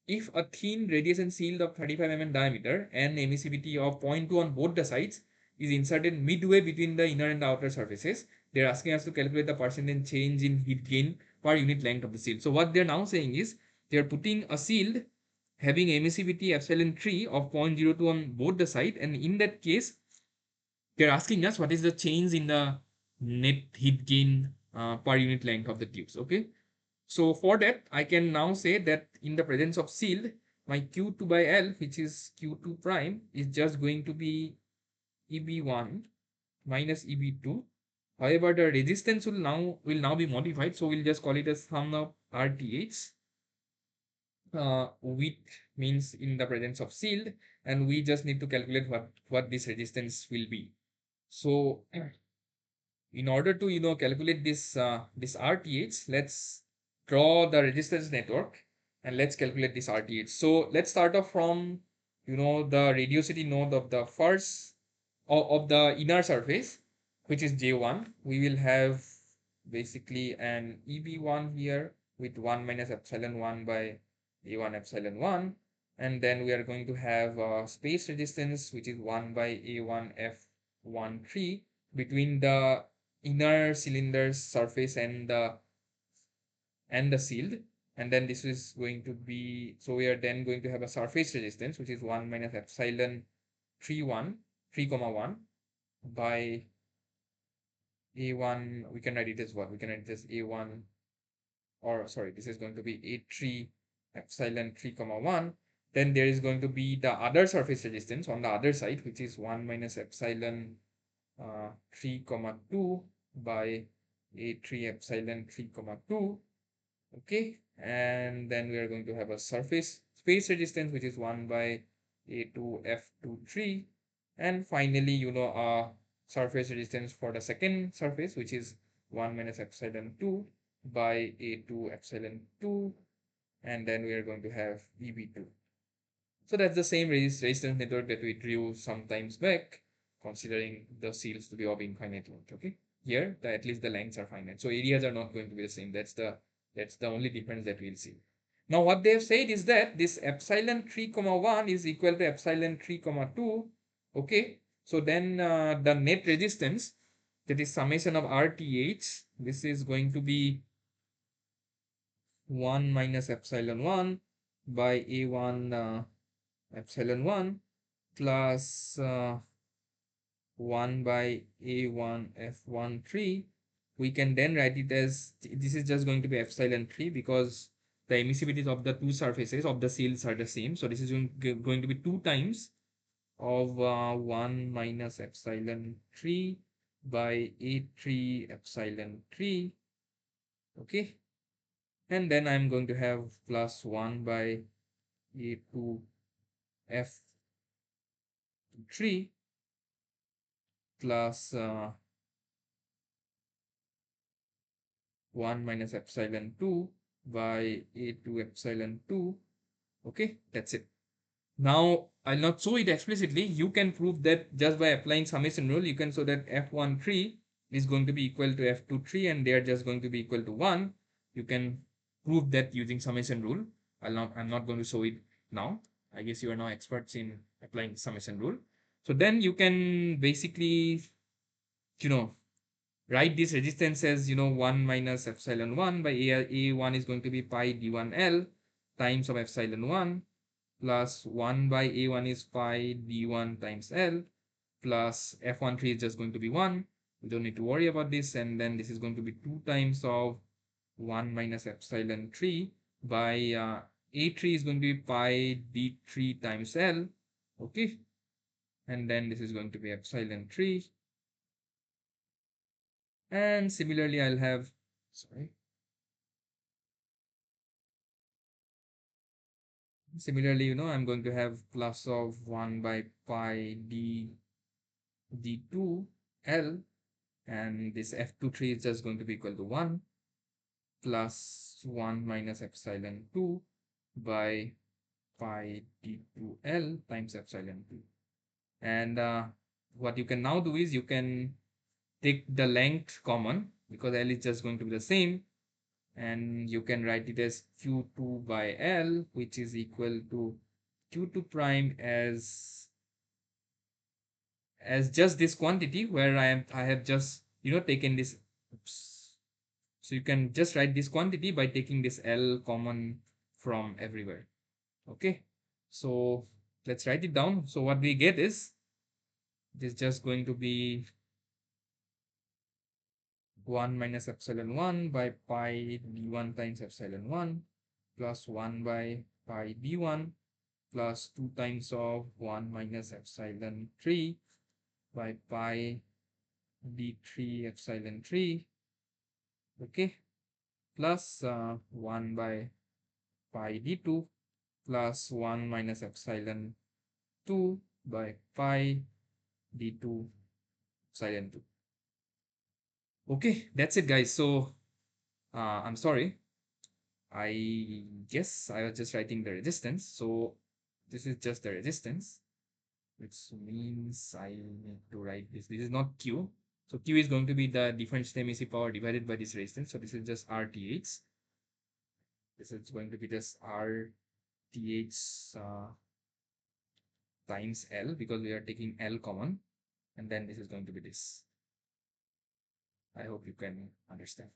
if a thin radiation shield of 35 mm diameter and emissivity of 0.2 on both the sides is inserted midway between the inner and the outer surfaces, they're asking us to calculate the percentage change in heat gain per unit length of the shield. So what they're now saying is they're putting a shield having emissivity epsilon 3 of 0.02 on both the side, and in that case they're asking us what is the change in the net heat gain per unit length of the tubes. Okay, so for that, I can now say that in the presence of shield, my Q2 by L, which is Q2 prime, is just going to be EB1 minus EB2. However, the resistance will now be modified, so we'll just call it as sum of RTH. With means in the presence of shield, and we just need to calculate what this resistance will be. So in order to calculate this RTH, let's draw the resistance network and let's calculate this RTH. So let's start off from the radiosity node of the first of the inner surface, which is J1. We will have basically an EB1 here with 1 minus epsilon 1 by A1 epsilon 1, and then we are going to have space resistance, which is 1 by A1 F13 between the inner cylinder's surface and the shield. And then this is going to be, so we are then going to have a surface resistance, which is 1 minus epsilon 3 comma 1 by A1. We can write it as what? We can write it as A1, or sorry, this is going to be A3 epsilon 3 comma 1. Then there is going to be the other surface resistance on the other side, which is 1 minus epsilon 3 comma 2 by A3 epsilon 3 comma 2. Okay, and then we are going to have a surface space resistance, which is 1 by A2 F23, and finally a surface resistance for the second surface, which is 1 minus epsilon 2 by A2 epsilon 2, and then we are going to have EB2. So that's the same resistance network that we drew sometimes back, considering the shields to be of infinite length. Okay, here at least the lengths are finite, so areas are not going to be the same. That's the only difference that we'll see. Now what they have said is that this epsilon 3 comma 1 is equal to epsilon 3 comma 2. Okay, so then the net resistance, that is summation of RTH, this is going to be 1 minus epsilon 1 by A1 epsilon 1 plus 1 by A1 F13. We can then write it as, this is just going to be epsilon 3 because the emissivities of the two surfaces of the cells are the same. So this is going to be 2 times of 1 minus epsilon 3 by A3 epsilon 3. Okay. And then I'm going to have plus 1 by A2 F3 plus 1 minus epsilon 2 by A2 epsilon 2. Okay, that's it. Now, I'll not show it explicitly. You can prove that just by applying summation rule. You can show that F13 is going to be equal to F23 and they are just going to be equal to 1. You can prove that using summation rule. I'm not going to show it now. I guess you are now experts in applying summation rule. So then you can basically, you know, write this resistance as, 1 minus epsilon 1 by A1 is going to be pi d1L times of epsilon 1 plus 1 by A1 is pi d1 times L plus F13 is just going to be 1. We don't need to worry about this. And then this is going to be 2 times of 1 minus epsilon 3 by A3 is going to be pi d3 times L. Okay. And then this is going to be epsilon 3. And similarly, I'll have, sorry. Similarly, I'm going to have plus of 1 by pi d2 L, and this F23 is just going to be equal to 1 plus 1 minus epsilon 2 by pi d2 L times epsilon 2. And what you can now do is you can take the length common because L is just going to be the same. And you can write it as Q2 by L, which is equal to Q2 prime as just this quantity where I have just taken this. Oops. So you can just write this quantity by taking this L common from everywhere. Okay, so let's write it down. So what we get is this just going to be 1 minus epsilon 1 by pi d1 times epsilon 1 plus 1 by pi d1 plus 2 times of 1 minus epsilon 3 by pi d3 epsilon 3. Okay, plus 1 by pi d2 plus 1 minus epsilon 2 by pi d2 epsilon 2. Okay, that's it, guys. So I'm sorry, I guess I was just writing the resistance. So this is just the resistance, which means I need to write this. This is not Q. So Q is going to be the differential emissive power divided by this resistance. So this is just RTH. This is going to be just RTH times L because we are taking L common. And then this is going to be this. I hope you can understand.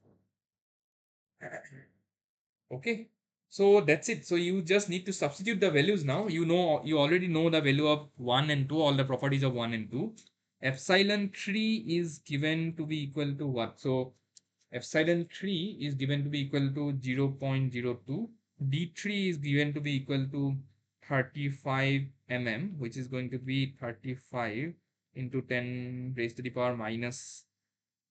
Okay. So that's it. So you just need to substitute the values now. You already know the value of 1 and 2, all the properties of 1 and 2. Epsilon 3 is given to be equal to what? So epsilon 3 is given to be equal to 0.02. D3 is given to be equal to 35 mm, which is going to be 35 into 10 raised to the power minus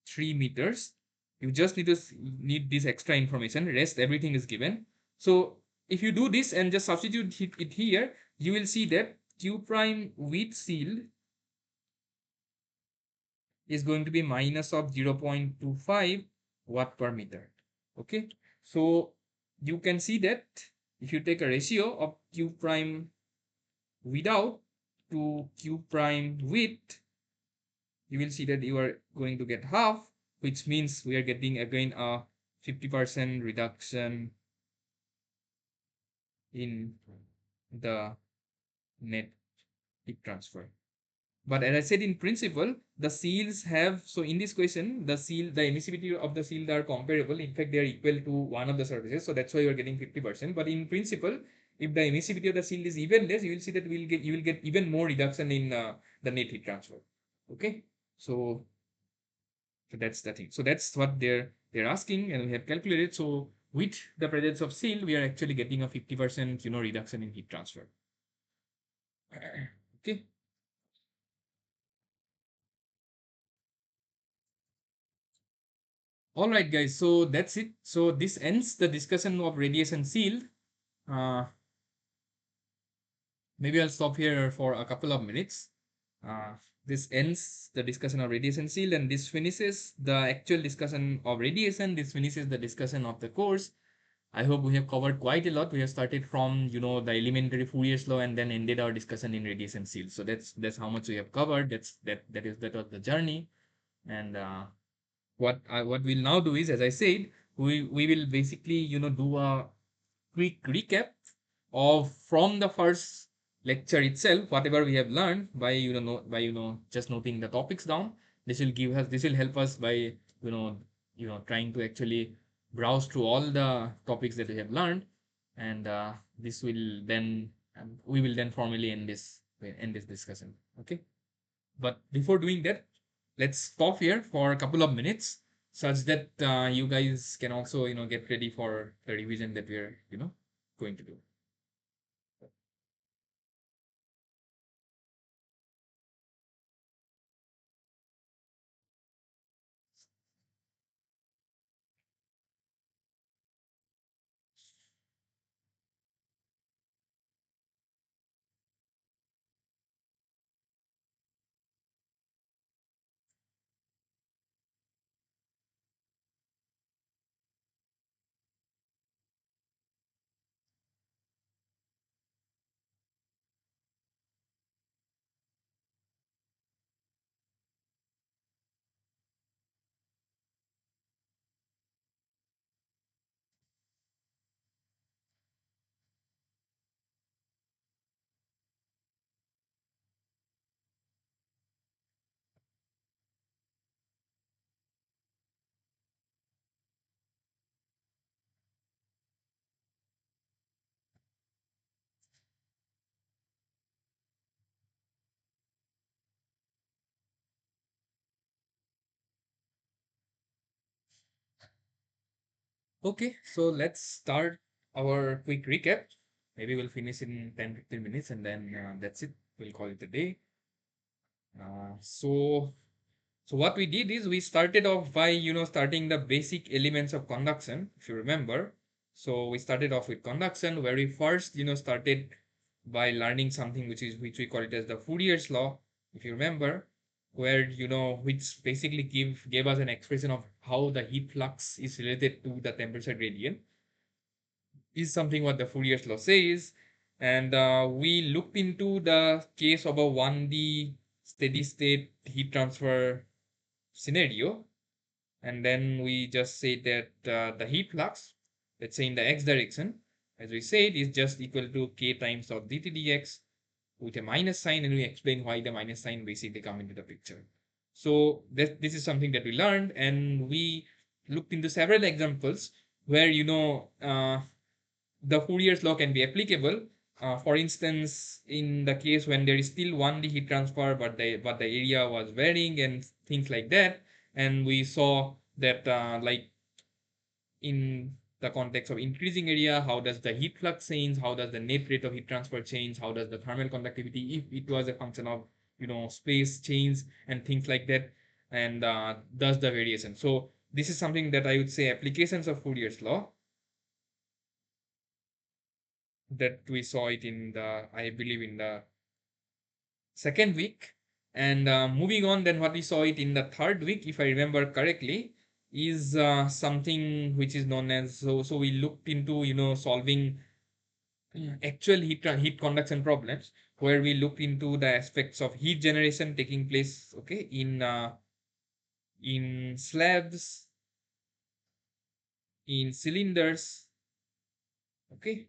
3 meters. You just need this extra information. Rest everything is given. So if you do this and just substitute it here, you will see that Q prime with seal is going to be minus of 0.25 watt per meter. Okay, so you can see that if you take a ratio of Q prime without to Q prime with, you will see that you are going to get half, which means we are getting again a 50% reduction in the net heat transfer. But as I said, in principle, the seals have, so in this question, the emissivity of the seals are comparable. In fact, they are equal to one of the surfaces. So that's why you are getting 50%. But in principle, if the emissivity of the seal is even less, you will see that you will get even more reduction in the net heat transfer. Okay. So, so that's the thing. So that's what they're asking, and we have calculated. So with the presence of seal, we are actually getting a 50%, reduction in heat transfer. Okay. All right, guys. So that's it. So this ends the discussion of radiation seal. Uh, Maybe I'll stop here for a couple of minutes. Uh, this ends the discussion of radiation seal, and this finishes the actual discussion of radiation. This finishes the discussion of the course. I hope we have covered quite a lot. We have started from the elementary Fourier's law and then ended our discussion in radiation seal. So that's how much we have covered. That was the journey. And what we'll now do is, as I said, we will basically do a quick recap of from the first lecture itself, whatever we have learned by just noting the topics down. This will help us by trying to actually browse through all the topics that we have learned, and this will then we will then formally end this discussion. Okay. But before doing that, let's stop here for a couple of minutes such that you guys can also, get ready for the revision that we're, going to do. Okay, so let's start our quick recap. Maybe we'll finish in 10-15 minutes and then that's it. We'll call it a day. So what we did is we started off by, starting the basic elements of conduction, if you remember. So we started off with conduction, where we first, started by learning something which we call it as the Fourier's law, if you remember, where, which basically gave us an expression of how the heat flux is related to the temperature gradient, is something what the Fourier's law says. And we looked into the case of a 1D steady state heat transfer scenario, and then we just say that the heat flux, let's say in the x direction, as we said, is just equal to k times of dt dx with a minus sign, and we explain why the minus sign basically come into the picture. So this is something that we learned, and we looked into several examples where the Fourier's law can be applicable. For instance, in the case when there is still 1D heat transfer, but the area was varying and things like that, and we saw that like in the context of increasing area, how does the heat flux change? How does the net rate of heat transfer change? How does the thermal conductivity, if it was a function of space change and things like that, and does the variation. So this is something that I would say applications of Fourier's law, that we saw it in the, I believe, in the second week. And moving on, then what we saw it in the third week, if I remember correctly, is something which is known as, so we looked into solving actual heat conduction problems, where we looked into the aspects of heat generation taking place, okay, in slabs, in cylinders, okay,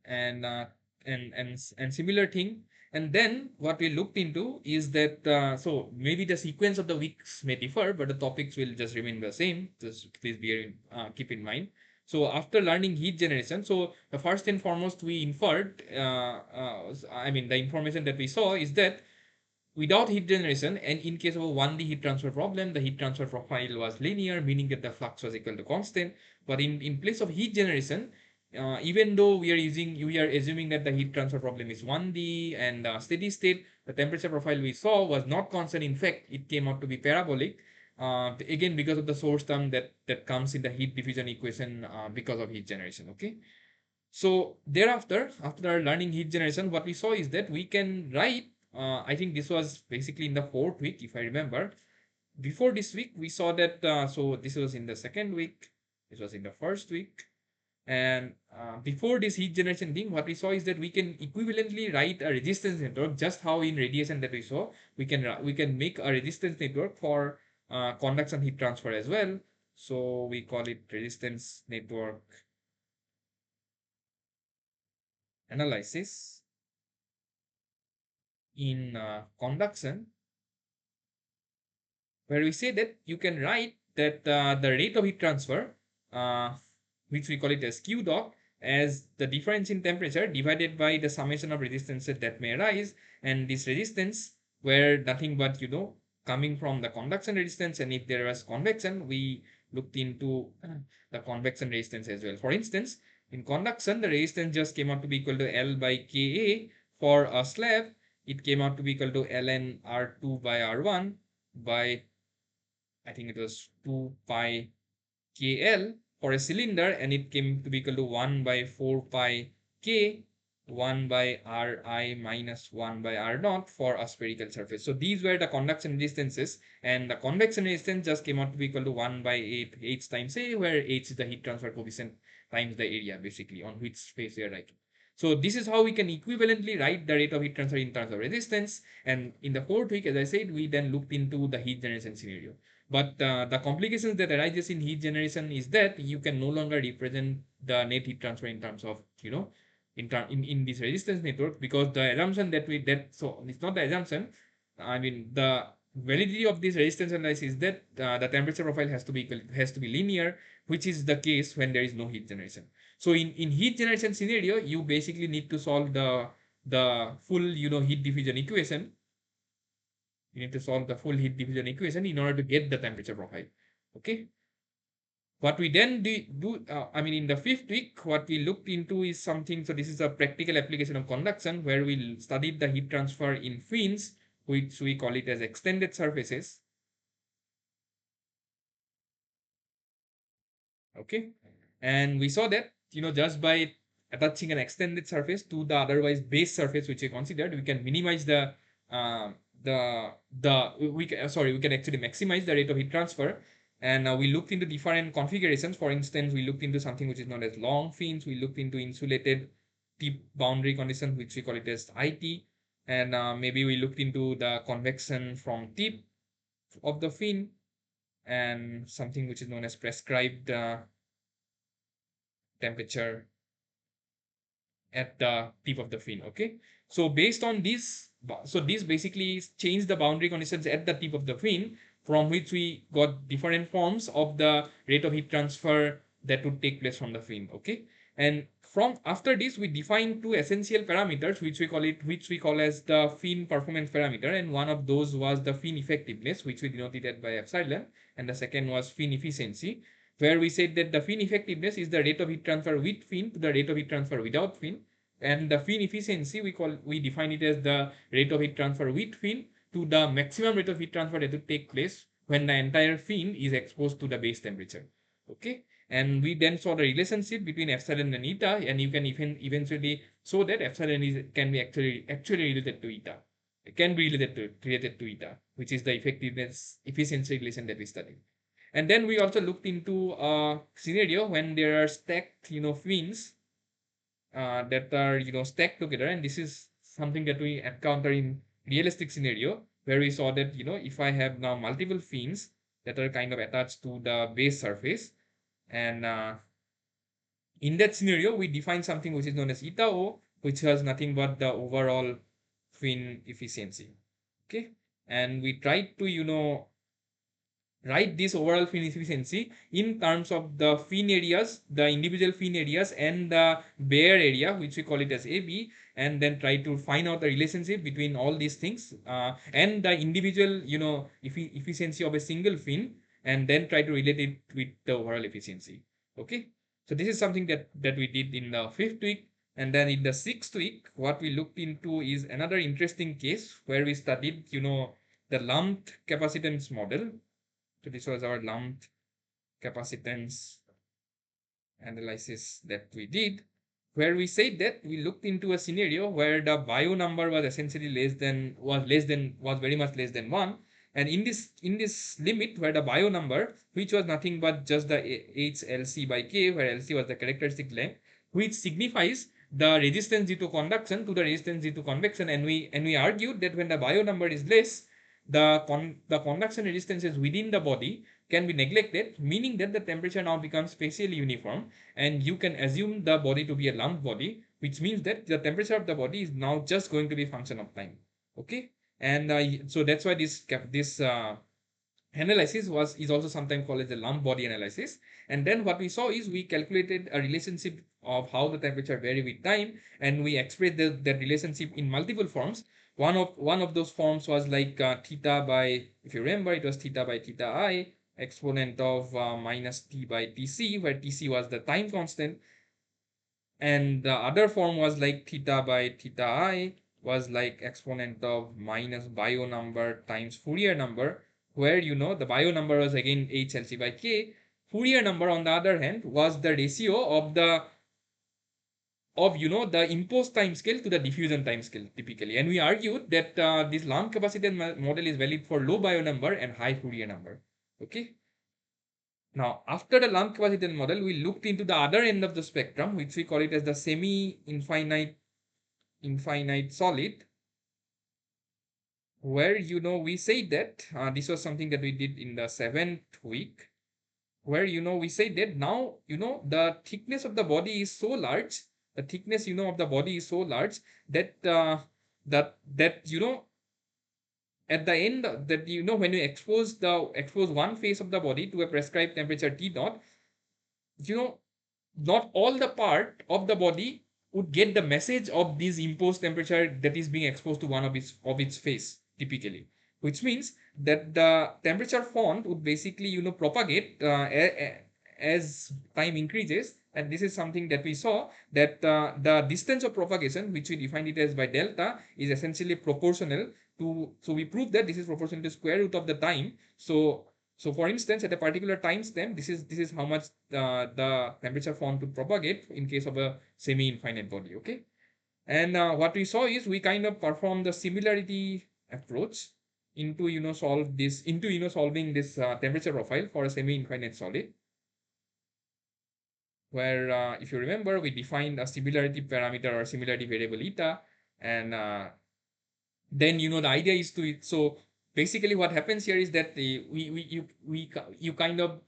and and similar thing. And then what we looked into is that so maybe the sequence of the weeks may differ, but the topics will just remain the same. Just please keep in mind. So after learning heat generation, so the first and foremost we inferred, I mean the information that we saw is that without heat generation, and in case of a 1D heat transfer problem, the heat transfer profile was linear, meaning that the flux was equal to constant. But in place of heat generation, even though we are assuming that the heat transfer problem is 1D and steady state, the temperature profile we saw was not constant. In fact, it came out to be parabolic. Again, because of the source term that comes in the heat diffusion equation because of heat generation. Okay. So thereafter, after learning heat generation, what we saw is that we can write, I think this was basically in the fourth week, if I remember. Before this week, we saw that, so this was in the second week, this was in the first week. And before this heat generation thing, what we saw is that we can equivalently write a resistance network, just how in radiation that we saw, we can make a resistance network for conduction heat transfer as well. So we call it resistance network analysis in conduction, where we say that you can write that the rate of heat transfer, uh, which we call it as Q dot, as the difference in temperature divided by the summation of resistances that may arise, and this resistance where nothing but coming from the conduction resistance, and if there was convection, we looked into the convection resistance as well. For instance, in conduction, the resistance just came out to be equal to L by Ka. For a slab, it came out to be equal to ln R2 by R1 by, I think it was 2 pi KL for a cylinder, and it came to be equal to 1 by 4 pi K, 1 by Ri minus 1 by R naught for a spherical surface. So these were the conduction resistances, and the convection resistance just came out to be equal to 1 by 8 H times A, where H is the heat transfer coefficient times the area basically on which space we are writing. So this is how we can equivalently write the rate of heat transfer in terms of resistance. And in the fourth week, as I said, we then looked into the heat generation scenario. But the complications that arises in heat generation is that you can no longer represent the net heat transfer in terms of, in this resistance network, because the assumption so it's not the assumption. I mean, the validity of this resistance analysis is that the temperature profile has to be linear, which is the case when there is no heat generation. So in heat generation scenario, you basically need to solve the full, heat diffusion equation. You need to solve the full heat diffusion equation in order to get the temperature profile. Okay. What we then I mean, in the fifth week, what we looked into is something. So this is a practical application of conduction where we studied the heat transfer in fins, which we call it as extended surfaces. Okay. And we saw that, just by attaching an extended surface to the otherwise base surface which we considered, we can minimize uh, we can actually maximize the rate of heat transfer. And we looked into different configurations. For instance, we looked into something which is known as long fins. We looked into insulated tip boundary condition, which we call it as IT. And maybe we looked into the convection from tip of the fin, and something which is known as prescribed temperature at the tip of the fin. Okay. So based on this, so this basically changed the boundary conditions at the tip of the fin, from which we got different forms of the rate of heat transfer that would take place from the fin. Okay. And from after this, we define two essential parameters, which we call as the fin performance parameter. And one of those was the fin effectiveness, which we denoted by epsilon, and the second was fin efficiency, where we said that the fin effectiveness is the rate of heat transfer with fin to the rate of heat transfer without fin, and the fin efficiency we define it as the rate of heat transfer with fin to the maximum rate of heat transfer that would take place when the entire fin is exposed to the base temperature. Okay. And we then saw the relationship between epsilon and eta, and you can even eventually show that epsilon can be actually related to eta. It can be related to eta, which is the effectiveness efficiency relation that we studied. And then we also looked into a scenario when there are stacked, fins that are, stacked together. And this is something that we encounter in realistic scenario, where we saw that, if I have now multiple fins that are kind of attached to the base surface, and in that scenario, we define something which is known as eta O, which was nothing but the overall fin efficiency. Okay. And we tried to, write this overall fin efficiency in terms of the fin areas, the individual fin areas, and the bare area, which we call it as AB, and then try to find out the relationship between all these things and the individual, efficiency of a single fin, and then try to relate it with the overall efficiency. Okay. So this is something that we did in the fifth week. And then in the sixth week, what we looked into is another interesting case where we studied, the lumped capacitance model. So this was our lumped capacitance analysis that we did, where we said that we looked into a scenario where the bio number was essentially was very much less than 1. And in this limit where the bio number, which was nothing but just the HLC by K, where LC was the characteristic length, which signifies the resistance due to conduction to the resistance due to convection. And we argued that when the bio number is less, the conduction resistances within the body can be neglected, meaning that the temperature now becomes spatially uniform, and you can assume the body to be a lumped body, which means that the temperature of the body is now just going to be a function of time. Okay. And so that's why this analysis is also sometimes called as the lump body analysis. And then what we saw is we calculated a relationship of how the temperature vary with time, and we expressed that relationship in multiple forms. One of those forms was like theta by, if you remember, it was theta by theta I exponent of minus t by tc, where tc was the time constant. And the other form was like theta by theta I was like exponent of minus bio number times Fourier number, where the bio number was again HLC by K. Fourier number, on the other hand, was the ratio of the imposed time scale to the diffusion time scale typically. And we argued that this lump capacitance model is valid for low bio number and high Fourier number. Okay. Now, after the lump capacitance model, we looked into the other end of the spectrum, which we call it as the semi-infinite solid, where we say that this was something that we did in the seventh week, where we say that now the thickness of the body is so large, the thickness of the body is so large that at the end, that when you expose one face of the body to a prescribed temperature T naught, you know not all the part of the body would get the message of this imposed temperature that is being exposed to one of its face typically, which means that the temperature font would basically propagate as time increases. And this is something that we saw, that the distance of propagation, which we defined it as by delta, is essentially proportional to, so we proved that this is proportional to square root of the time. So for instance, at a particular time stamp, this is how much the temperature font to propagate in case of a semi-infinite body. Okay. And what we saw is we kind of perform the similarity approach into solving this temperature profile for a semi-infinite solid, where if you remember, we defined a similarity parameter or similarity variable eta. And then the idea is to, so basically what happens here is that you kind of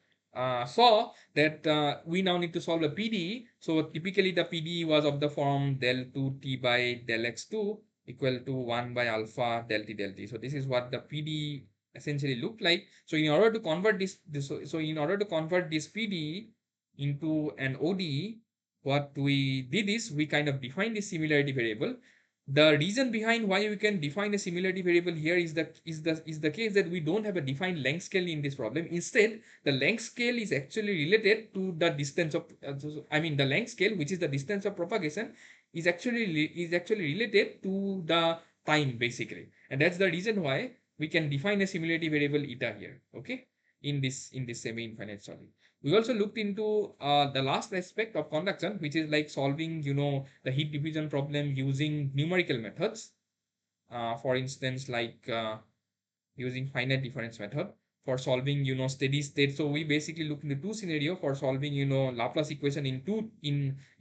saw that we now need to solve a PDE. So typically the PDE was of the form del 2t by del x2 equal to 1 by alpha del t. So this is what the PDE essentially looked like. So in order to convert this PDE into an ODE, what we did is we kind of defined this similarity variable. The reason behind why we can define a similarity variable here is the case that we don't have a defined length scale in this problem. Instead, the length scale is actually related to the distance of the length scale, which is the distance of propagation, is actually related to the time basically. And that's the reason why we can define a similarity variable eta here. Okay, in this semi-infinite solid. We also looked into the last aspect of conduction, which is like solving, the heat diffusion problem using numerical methods. For instance, like using finite difference method for solving, steady state. So we basically looked into two scenario for solving, Laplace equation in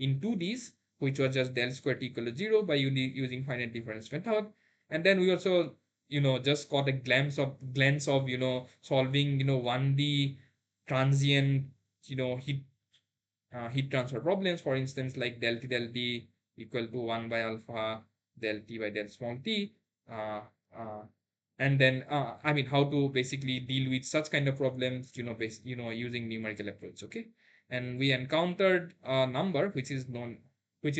2Ds, which was just del square t equal to 0 by using finite difference method. And then we also, just got a glance of, solving, 1D transient, heat transfer problems, for instance, like del T equal to 1 by alpha del t by del small t. Uh, uh, and then, I mean, how to basically deal with such kind of problems, using numerical approach. Okay. And we encountered a number which is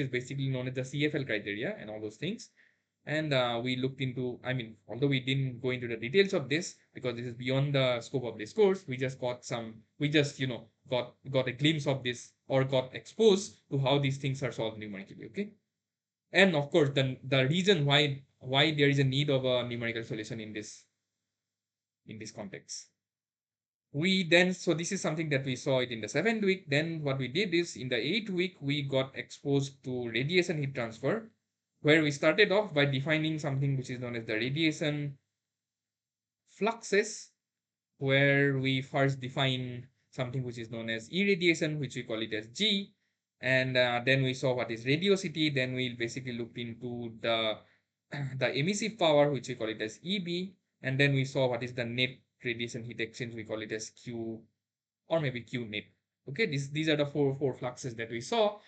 basically known as the CFL criteria and all those things. And we looked into, I mean, although we didn't go into the details of this because this is beyond the scope of this course, we just, got a glimpse of this or got exposed to how these things are solved numerically. Okay. And of course, the reason why there is a need of a numerical solution in this context. So this is something that we saw it in the 7th week. Then what we did is in the 8th week, we got exposed to radiation heat transfer, where we started off by defining something which is known as the radiation fluxes, where we first define something which is known as irradiation, which we call it as G. And then we saw what is radiosity. Then we basically looked into the emissive power, which we call it as EB. And then we saw what is the net radiation heat exchange, we call it as Q, or maybe Q net. Okay, these are the four fluxes that we saw.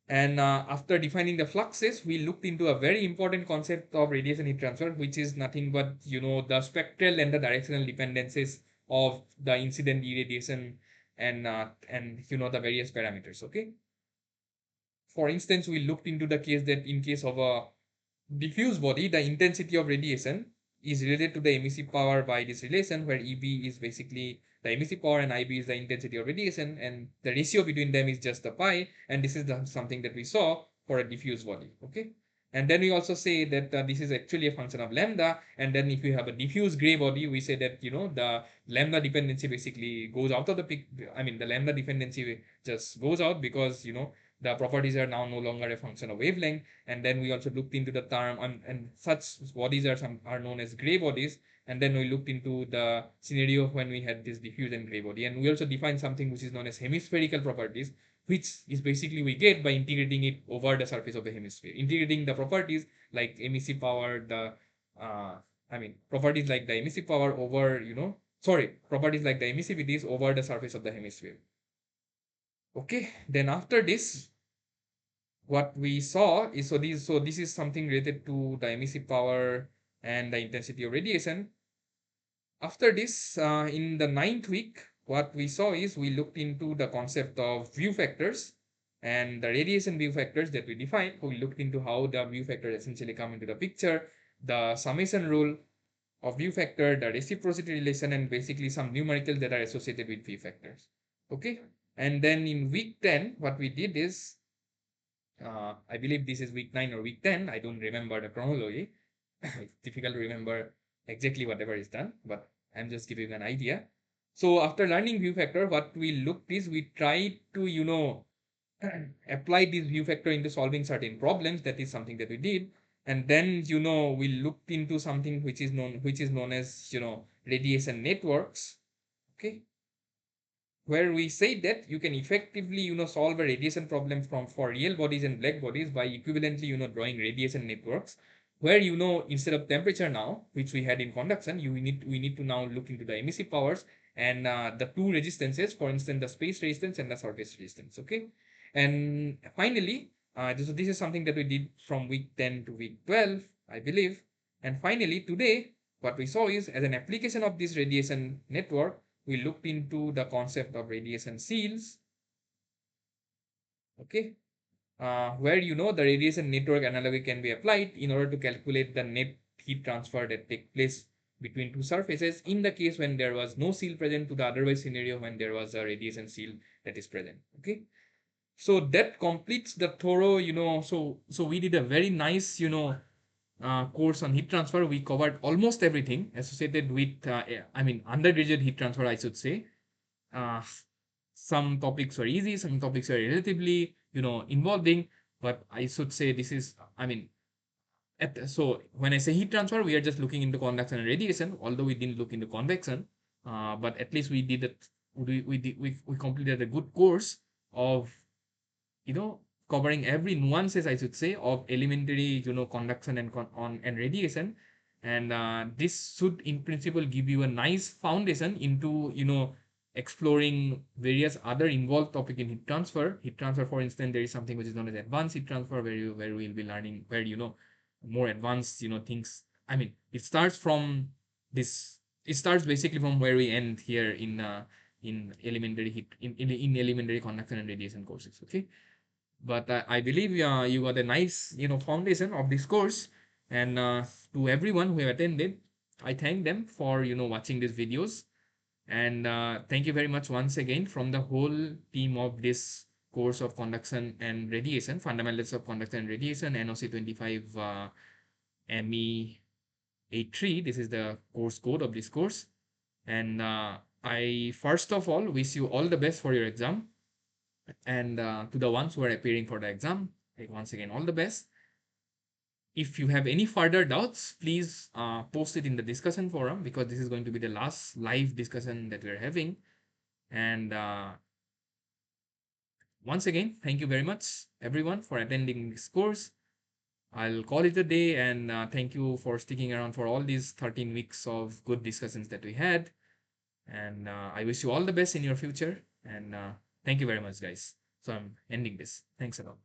And after defining the fluxes, we looked into a very important concept of radiation heat transfer, which is nothing but, the spectral and the directional dependencies of the incident irradiation and the various parameters. Okay. For instance, we looked into the case that in case of a diffuse body, the intensity of radiation is related to the emissive power by this relation, where EB is basically the emissive power and IB is the intensity of radiation, and the ratio between them is just the pi. And this is something that we saw for a diffuse body. Okay. And then we also say that this is actually a function of lambda. And then if you have a diffuse gray body, we say that, the lambda dependency basically goes out of the pic. I mean, the lambda dependency just goes out because, the properties are now no longer a function of wavelength. And then we also looked into the term, and such bodies are known as gray bodies. And then we looked into the scenario when we had this diffuse and gray body. And we also defined something which is known as hemispherical properties, which is basically we get by integrating it over the surface of the hemisphere, integrating the properties like emissive power, uh, properties like the emissive power over, properties like the emissivities over the surface of the hemisphere. Okay, then after this, what we saw is, this is something related to the emissive power and the intensity of radiation. After this, in the 9th week, what we saw is we looked into the concept of view factors and the radiation view factors that we defined. We looked into how the view factors essentially come into the picture, the summation rule of view factor, the reciprocity relation, and basically some numericals that are associated with view factors. Okay. And then in week 10, what we did is, I believe this is week 9 or week 10. I don't remember the chronology. It's difficult to remember exactly whatever is done, but I'm just giving an idea. So after learning view factor, what we looked is we tried to, apply this view factor into solving certain problems. That is something that we did. And then, we looked into something which is known as, radiation networks. Okay. Where we say that you can effectively, solve a radiation problem for real bodies and black bodies by equivalently, drawing radiation networks, where, instead of temperature now, which we had in conduction, we need to now look into the emissive powers and the two resistances, for instance, the space resistance and the surface resistance. Okay. And finally, this is something that we did from week 10 to week 12, I believe. And finally, today, what we saw is, as an application of this radiation network, we looked into the concept of radiation seals. Okay. Where, the radiation network analogy can be applied in order to calculate the net heat transfer that takes place between two surfaces in the case when there was no seal present, to the otherwise scenario when there was a radiation seal that is present. Okay. So that completes the thorough, so we did a very nice, course on heat transfer. We covered almost everything associated with, undergraduate heat transfer, I should say. Uh, some topics were easy, some topics were relatively, involving, but I should say this is, so when I say heat transfer, we are just looking into conduction and radiation, although we didn't look into convection. But at least we did it. We completed a good course of, you know, covering every nuances, I should say, of elementary, conduction and radiation. And this should, in principle, give you a nice foundation into, exploring various other involved topic in heat transfer. Heat transfer, for instance, there is something which is known as advanced heat transfer, where we'll be learning where more advanced things. I mean, it starts from this. It starts basically from where we end here in elementary in elementary conduction and radiation courses. Okay, but I believe you got a nice foundation of this course, and to everyone who have attended, I thank them for watching these videos, and thank you very much once again from the whole team of this course of conduction and radiation, fundamentals of conduction and radiation, NOC 25 ME 83. This is the course code of this course, and I first of all wish you all the best for your exam, and to the ones who are appearing for the exam, once again all the best. If you have any further doubts, please post it in the discussion forum, because this is going to be the last live discussion that we're having. And once again, thank you very much, everyone, for attending this course. I'll call it a day, and thank you for sticking around for all these 13 weeks of good discussions that we had. And I wish you all the best in your future. And thank you very much, guys. So I'm ending this. Thanks a lot.